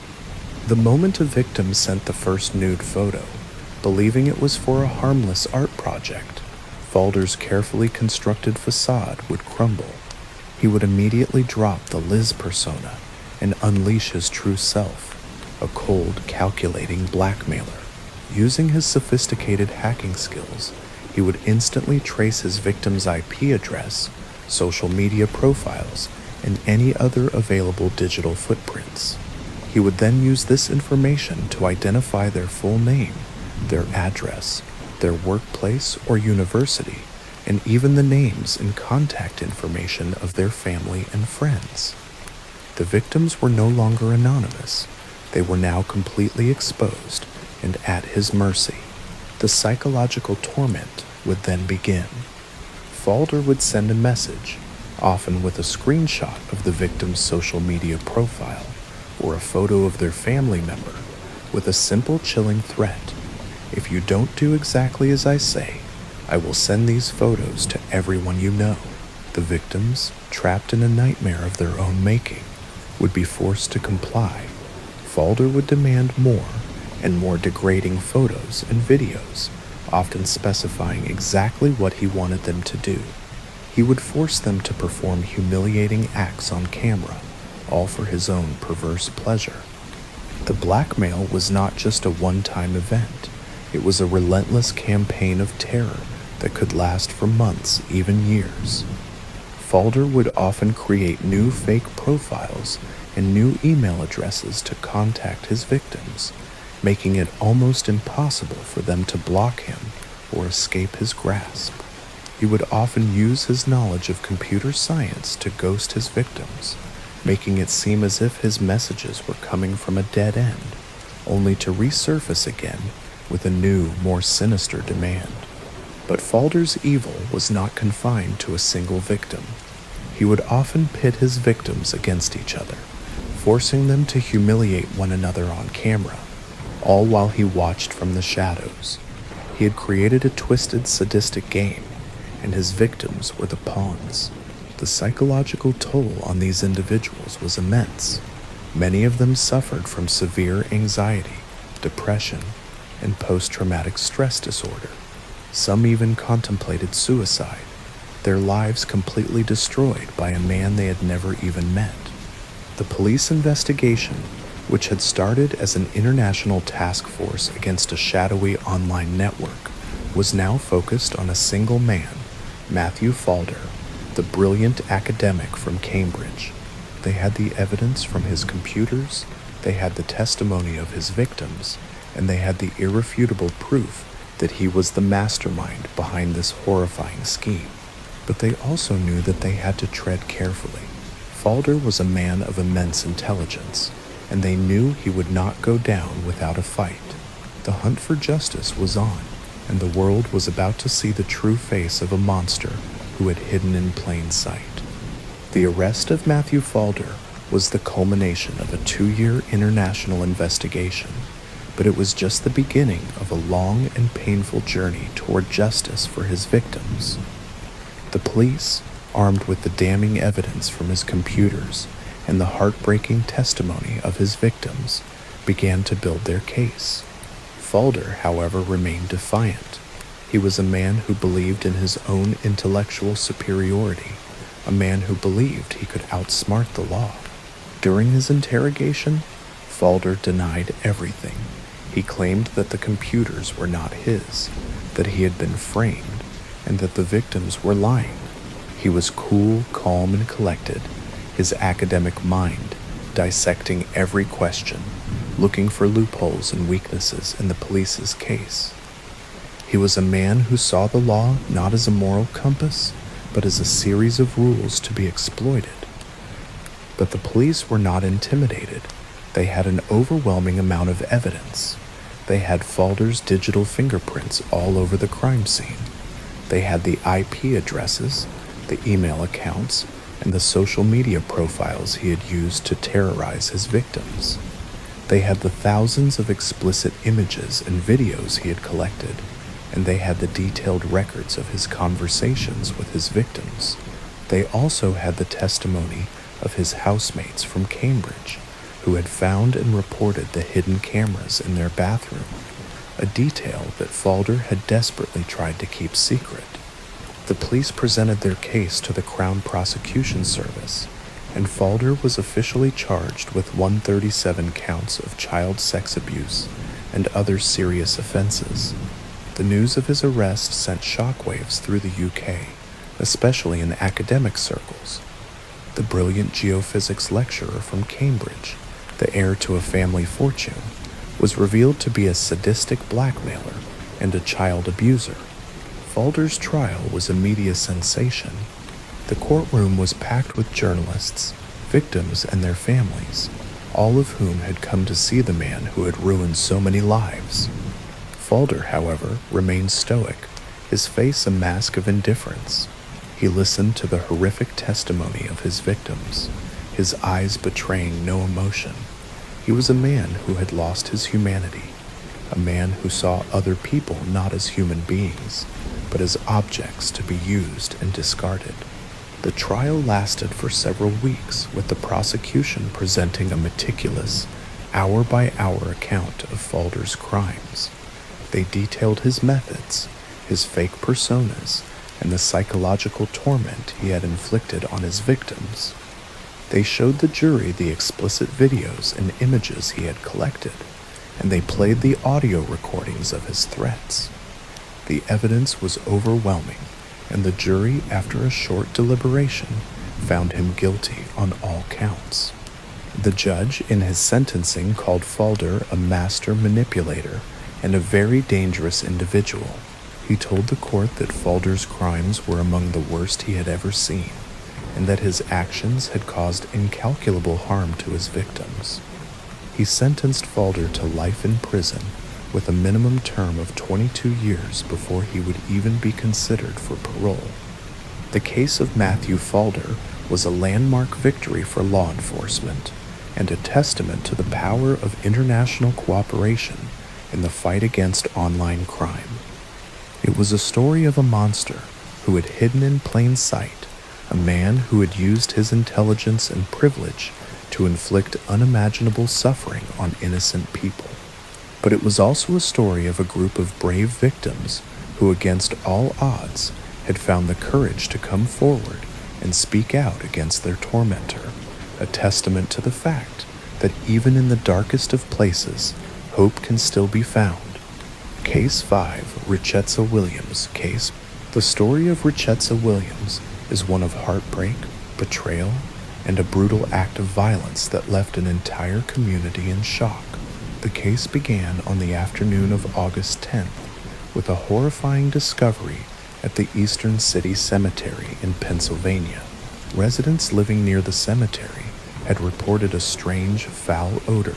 The moment a victim sent the first nude photo, believing it was for a harmless art project, Falder's carefully constructed facade would crumble. He would immediately drop the Liz persona and unleash his true self, a cold, calculating blackmailer. Using his sophisticated hacking skills, he would instantly trace his victim's IP address, social media profiles, and any other available digital footprints. He would then use this information to identify their full name, their address, their workplace or university, and even the names and contact information of their family and friends. The victims were no longer anonymous. They were now completely exposed and at his mercy. The psychological torment would then begin. Falder would send a message, often with a screenshot of the victim's social media profile or a photo of their family member, with a simple chilling threat: "If you don't do exactly as I say, I will send these photos to everyone you know." The victims, trapped in a nightmare of their own making, would be forced to comply. Falder would demand more and more degrading photos and videos, often specifying exactly what he wanted them to do. He would force them to perform humiliating acts on camera, all for his own perverse pleasure. The blackmail was not just a one-time event. It was a relentless campaign of terror that could last for months, even years. Falder would often create new fake profiles and new email addresses to contact his victims, making it almost impossible for them to block him or escape his grasp. He would often use his knowledge of computer science to ghost his victims, making it seem as if his messages were coming from a dead end, only to resurface again with a new, more sinister demand. But Falder's evil was not confined to a single victim. He would often pit his victims against each other, forcing them to humiliate one another on camera, all while he watched from the shadows. He had created a twisted, sadistic game, and his victims were the pawns. The psychological toll on these individuals was immense. Many of them suffered from severe anxiety, depression, and post-traumatic stress disorder. Some even contemplated suicide, their lives completely destroyed by a man they had never even met. The police investigation, which had started as an international task force against a shadowy online network, was now focused on a single man, Matthew Falder, the brilliant academic from Cambridge. They had the evidence from his computers, they had the testimony of his victims, and they had the irrefutable proof that he was the mastermind behind this horrifying scheme. But they also knew that they had to tread carefully. Falder was a man of immense intelligence, and they knew he would not go down without a fight. The hunt for justice was on, and the world was about to see the true face of a monster who had hidden in plain sight. The arrest of Matthew Falder was the culmination of a 2-year international investigation, but it was just the beginning of a long and painful journey toward justice for his victims. The police, armed with the damning evidence from his computers and the heartbreaking testimony of his victims, began to build their case. Falder, however, remained defiant. He was a man who believed in his own intellectual superiority, a man who believed he could outsmart the law. During his interrogation, Falder denied everything. He claimed that the computers were not his, that he had been framed, and that the victims were lying. He was cool, calm, and collected, his academic mind dissecting every question, looking for loopholes and weaknesses in the police's case. He was a man who saw the law not as a moral compass, but as a series of rules to be exploited. But the police were not intimidated. They had an overwhelming amount of evidence. They had Falder's digital fingerprints all over the crime scene. They had the IP addresses, the email accounts, and the social media profiles he had used to terrorize his victims. They had the thousands of explicit images and videos he had collected, and they had the detailed records of his conversations with his victims. They also had the testimony of his housemates from Cambridge, who had found and reported the hidden cameras in their bathroom, a detail that Falder had desperately tried to keep secret. The police presented their case to the Crown Prosecution Service, and Falder was officially charged with 137 counts of child sex abuse and other serious offenses. The news of his arrest sent shockwaves through the UK, especially in academic circles. The brilliant geophysics lecturer from Cambridge, the heir to a family fortune, was revealed to be a sadistic blackmailer and a child abuser. Falder's trial was a media sensation. The courtroom was packed with journalists, victims, and their families, all of whom had come to see the man who had ruined so many lives. Falder, however, remained stoic, his face a mask of indifference. He listened to the horrific testimony of his victims, his eyes betraying no emotion. He was a man who had lost his humanity, a man who saw other people not as human beings, but as objects to be used and discarded. The trial lasted for several weeks, with the prosecution presenting a meticulous, hour-by-hour account of Falder's crimes. They detailed his methods, his fake personas, and the psychological torment he had inflicted on his victims. They showed the jury the explicit videos and images he had collected, and they played the audio recordings of his threats. The evidence was overwhelming, and the jury, after a short deliberation, found him guilty on all counts. The judge, in his sentencing, called Falder a master manipulator and a very dangerous individual. He told the court that Falder's crimes were among the worst he had ever seen, and that his actions had caused incalculable harm to his victims. He sentenced Falder to life in prison, with a minimum term of 22 years before he would even be considered for parole. The case of Matthew Falder was a landmark victory for law enforcement and a testament to the power of international cooperation in the fight against online crime. It was a story of a monster who had hidden in plain sight, a man who had used his intelligence and privilege to inflict unimaginable suffering on innocent people. But it was also a story of a group of brave victims who, against all odds, had found the courage to come forward and speak out against their tormentor, a testament to the fact that even in the darkest of places, hope can still be found. Case 5, Richetza Williams case. The story of Richetza Williams is one of heartbreak, betrayal, and a brutal act of violence that left an entire community in shock. The case began on the afternoon of August 10th with a horrifying discovery at the Eastern City Cemetery in Pennsylvania. Residents living near the cemetery had reported a strange, foul odor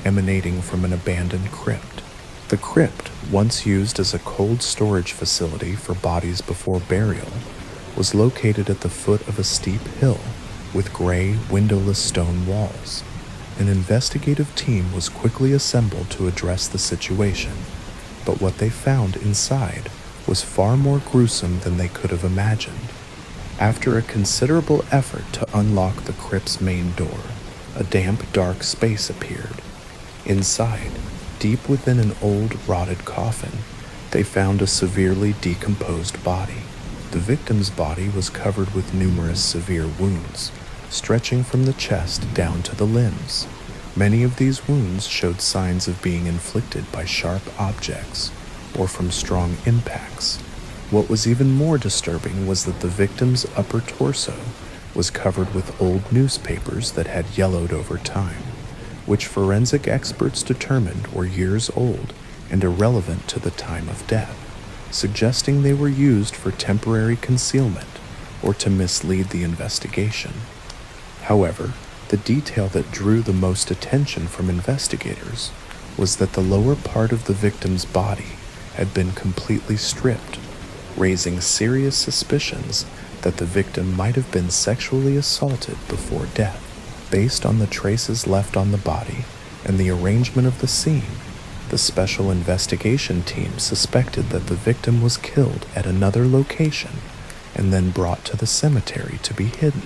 emanating from an abandoned crypt. The crypt, once used as a cold storage facility for bodies before burial, was located at the foot of a steep hill with gray, windowless stone walls. An investigative team was quickly assembled to address the situation, but what they found inside was far more gruesome than they could have imagined. After a considerable effort to unlock the crypt's main door, a damp, dark space appeared. Inside, deep within an old, rotted coffin, they found a severely decomposed body. The victim's body was covered with numerous severe wounds, stretching from the chest down to the limbs. Many of these wounds showed signs of being inflicted by sharp objects or from strong impacts. What was even more disturbing was that the victim's upper torso was covered with old newspapers that had yellowed over time, which forensic experts determined were years old and irrelevant to the time of death, suggesting they were used for temporary concealment or to mislead the investigation. However, the detail that drew the most attention from investigators was that the lower part of the victim's body had been completely stripped, raising serious suspicions that the victim might have been sexually assaulted before death. Based on the traces left on the body and the arrangement of the scene, the special investigation team suspected that the victim was killed at another location and then brought to the cemetery to be hidden.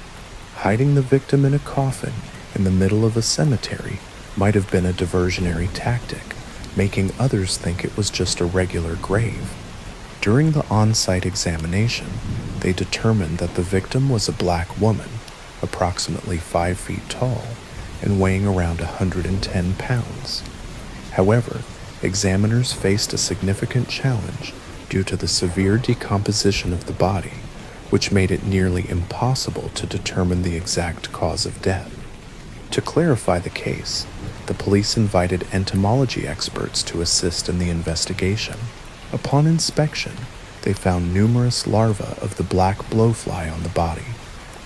Hiding the victim in a coffin in the middle of a cemetery might have been a diversionary tactic, making others think it was just a regular grave. During the on-site examination, they determined that the victim was a black woman, approximately 5 feet tall, and weighing around 110 pounds. However, examiners faced a significant challenge due to the severe decomposition of the body, which made it nearly impossible to determine the exact cause of death. To clarify the case, the police invited entomology experts to assist in the investigation. Upon inspection, they found numerous larvae of the black blowfly on the body,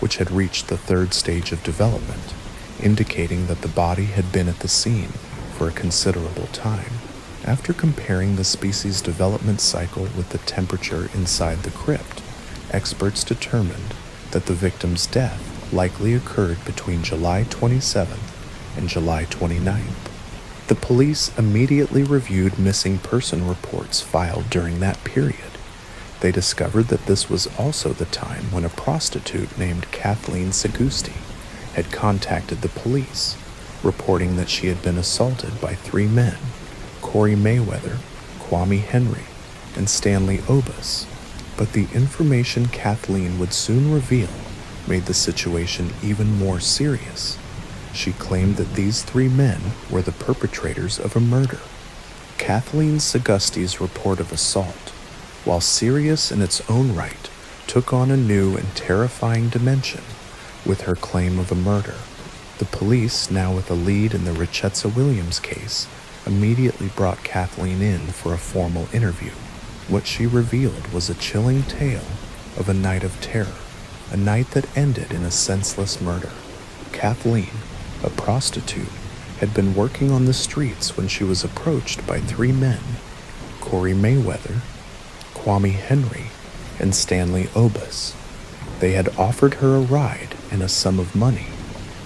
which had reached the 3rd stage of development, indicating that the body had been at the scene for a considerable time. After comparing the species' development cycle with the temperature inside the crypt, experts determined that the victim's death likely occurred between July 27th and July 29th. The police immediately reviewed missing person reports filed during that period. They discovered that this was also the time when a prostitute named Kathleen Segusti had contacted the police, reporting that she had been assaulted by 3 men, Corey Mayweather, Kwame Henry, and Stanley Obus. But the information Kathleen would soon reveal made the situation even more serious. She claimed that these 3 men were the perpetrators of a murder. Kathleen Segusti's report of assault, while serious in its own right, took on a new and terrifying dimension with her claim of a murder. The police, now with a lead in the Richetza Williams case, immediately brought Kathleen in for a formal interview. What she revealed was a chilling tale of a night of terror, a night that ended in a senseless murder. Kathleen, a prostitute, had been working on the streets when she was approached by 3 men, Corey Mayweather, Kwame Henry, and Stanley Obus. They had offered her a ride and a sum of money,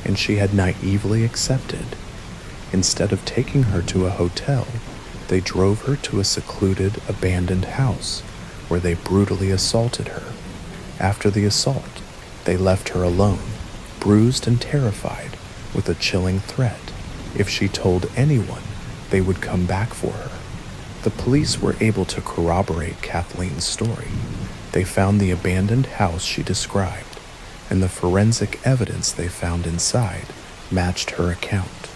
and she had naively accepted. Instead of taking her to a hotel, they drove her to a secluded, abandoned house where they brutally assaulted her. After the assault, they left her alone, bruised and terrified, with a chilling threat. If she told anyone, they would come back for her. The police were able to corroborate Kathleen's story. They found the abandoned house she described, and the forensic evidence they found inside matched her account.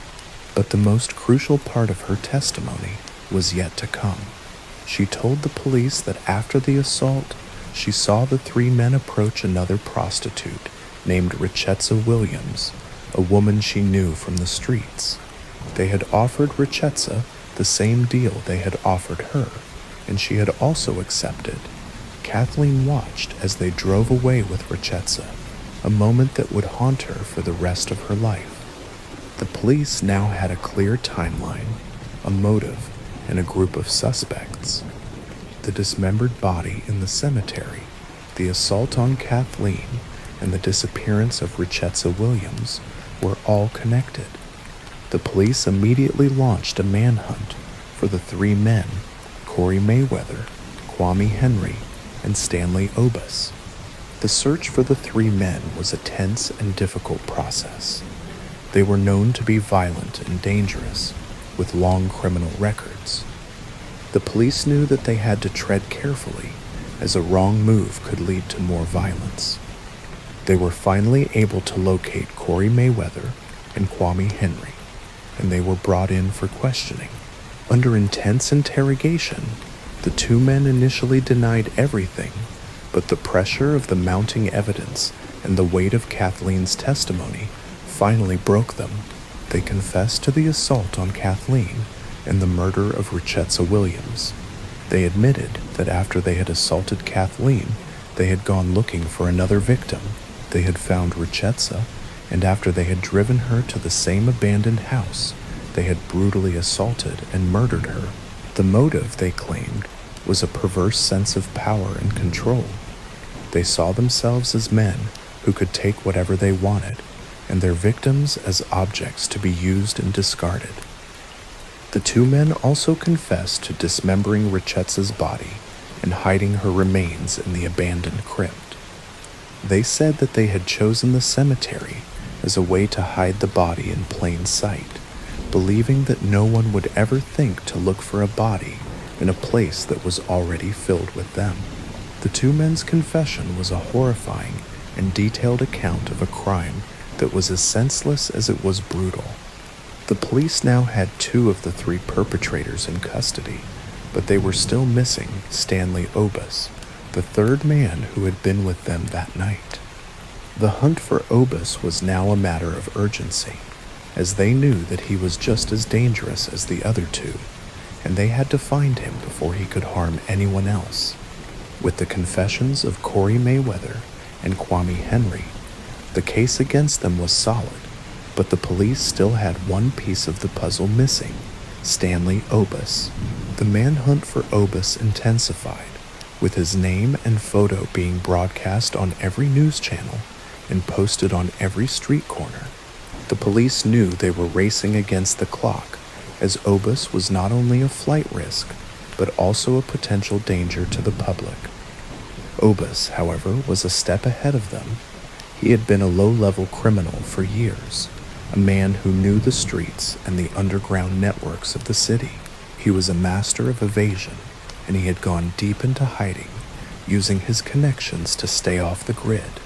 But the most crucial part of her testimony was yet to come. She told the police that after the assault, she saw the 3 men approach another prostitute named Richetza Williams, a woman she knew from the streets. They had offered Richetza the same deal they had offered her, and she had also accepted. Kathleen watched as they drove away with Richetza, a moment that would haunt her for the rest of her life. The police now had a clear timeline, a motive, and a group of suspects. The dismembered body in the cemetery, the assault on Kathleen, and the disappearance of Richetza Williams were all connected. The police immediately launched a manhunt for the three men, Corey Mayweather, Kwame Henry, and Stanley Obus. The search for the three men was a tense and difficult process. They were known to be violent and dangerous, with long criminal records. The police knew that they had to tread carefully, as a wrong move could lead to more violence. They were finally able to locate Corey Mayweather and Kwame Henry, and they were brought in for questioning. Under intense interrogation, the two men initially denied everything, but the pressure of the mounting evidence and the weight of Kathleen's testimony finally broke them. They confessed to the assault on Kathleen and the murder of Richetza Williams. They admitted that after they had assaulted Kathleen, they had gone looking for another victim. They had found Richetza, and after they had driven her to the same abandoned house, they had brutally assaulted and murdered her. The motive, they claimed, was a perverse sense of power and control. They saw themselves as men who could take whatever they wanted, and their victims as objects to be used and discarded. The two men also confessed to dismembering Richetza's body and hiding her remains in the abandoned crypt. They said that they had chosen the cemetery as a way to hide the body in plain sight, believing that no one would ever think to look for a body in a place that was already filled with them. The two men's confession was a horrifying and detailed account of a crime that was as senseless as it was brutal. The police now had two of the three perpetrators in custody, but they were still missing Stanley Obus, the third man who had been with them that night. The hunt for Obus was now a matter of urgency, as they knew that he was just as dangerous as the other two, and they had to find him before he could harm anyone else. With the confessions of Corey Mayweather and Kwame Henry, the case against them was solid, but the police still had one piece of the puzzle missing: Stanley Obus. The manhunt for Obus intensified, with his name and photo being broadcast on every news channel and posted on every street corner. The police knew they were racing against the clock, as Obus was not only a flight risk, but also a potential danger to the public. Obus, however, was a step ahead of them. He had been a low-level criminal for years, a man who knew the streets and the underground networks of the city. He was a master of evasion, and he had gone deep into hiding, using his connections to stay off the grid.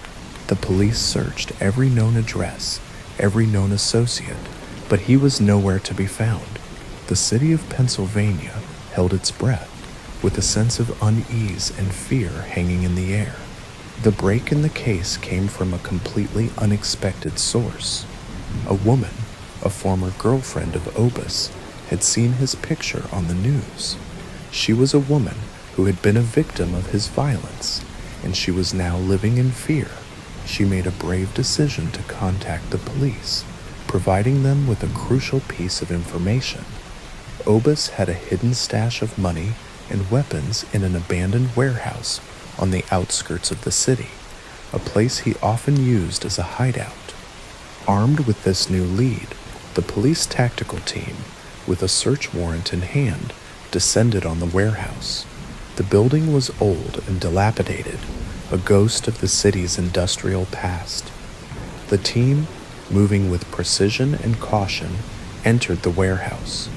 The police searched every known address, every known associate, but he was nowhere to be found. The city of Pennsylvania held its breath, with a sense of unease and fear hanging in the air. The break in the case came from a completely unexpected source. A woman, a former girlfriend of Obus, had seen his picture on the news. She was a woman who had been a victim of his violence, and she was now living in fear. She made a brave decision to contact the police, providing them with a crucial piece of information. Obus had a hidden stash of money and weapons in an abandoned warehouse on the outskirts of the city, a place he often used as a hideout. Armed with this new lead, the police tactical team, with a search warrant in hand, descended on the warehouse. The building was old and dilapidated, a ghost of the city's industrial past. The team, moving with precision and caution, entered the warehouse.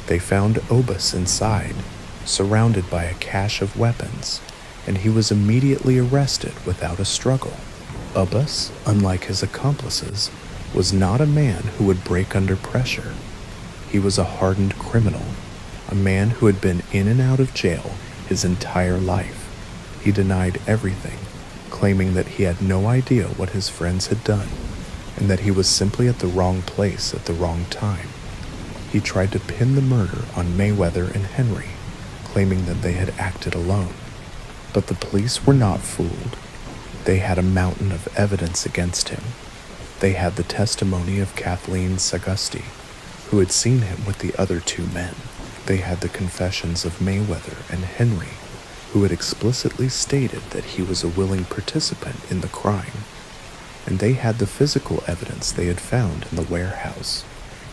They found Obus inside, surrounded by a cache of weapons, and he was immediately arrested without a struggle. Obus, unlike his accomplices, was not a man who would break under pressure. He was a hardened criminal, a man who had been in and out of jail his entire life. He denied everything, claiming that he had no idea what his friends had done, and that he was simply at the wrong place at the wrong time. He tried to pin the murder on Mayweather and Henry, claiming that they had acted alone. But the police were not fooled. They had a mountain of evidence against him. They had the testimony of Kathleen Sagaste, who had seen him with the other two men. They had the confessions of Mayweather and Henry, who had explicitly stated that he was a willing participant in the crime. And they had the physical evidence they had found in the warehouse,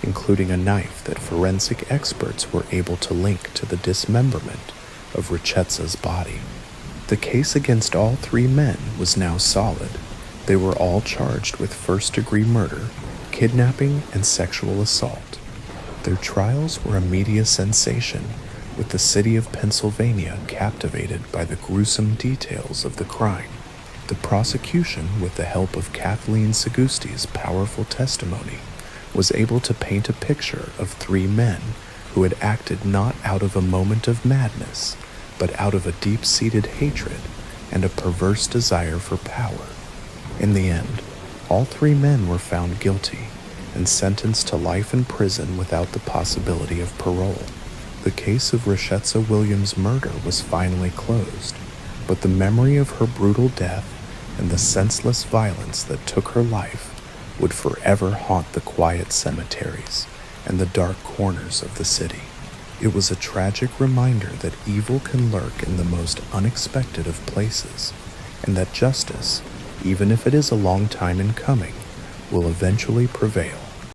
including a knife that forensic experts were able to link to the dismemberment of Richezza's body. The case against all three men was now solid. They were all charged with first-degree murder, kidnapping, and sexual assault. Their trials were a media sensation, with the city of Pennsylvania captivated by the gruesome details of the crime. The prosecution, with the help of Kathleen Segusti's powerful testimony, was able to paint a picture of three men who had acted not out of a moment of madness, but out of a deep-seated hatred and a perverse desire for power. In the end, all three men were found guilty and sentenced to life in prison without the possibility of parole. The case of Richezza Williams' murder was finally closed, but the memory of her brutal death and the senseless violence that took her life would forever haunt the quiet cemeteries and the dark corners of the city. It was a tragic reminder that evil can lurk in the most unexpected of places, and that justice, even if it is a long time in coming, will eventually prevail.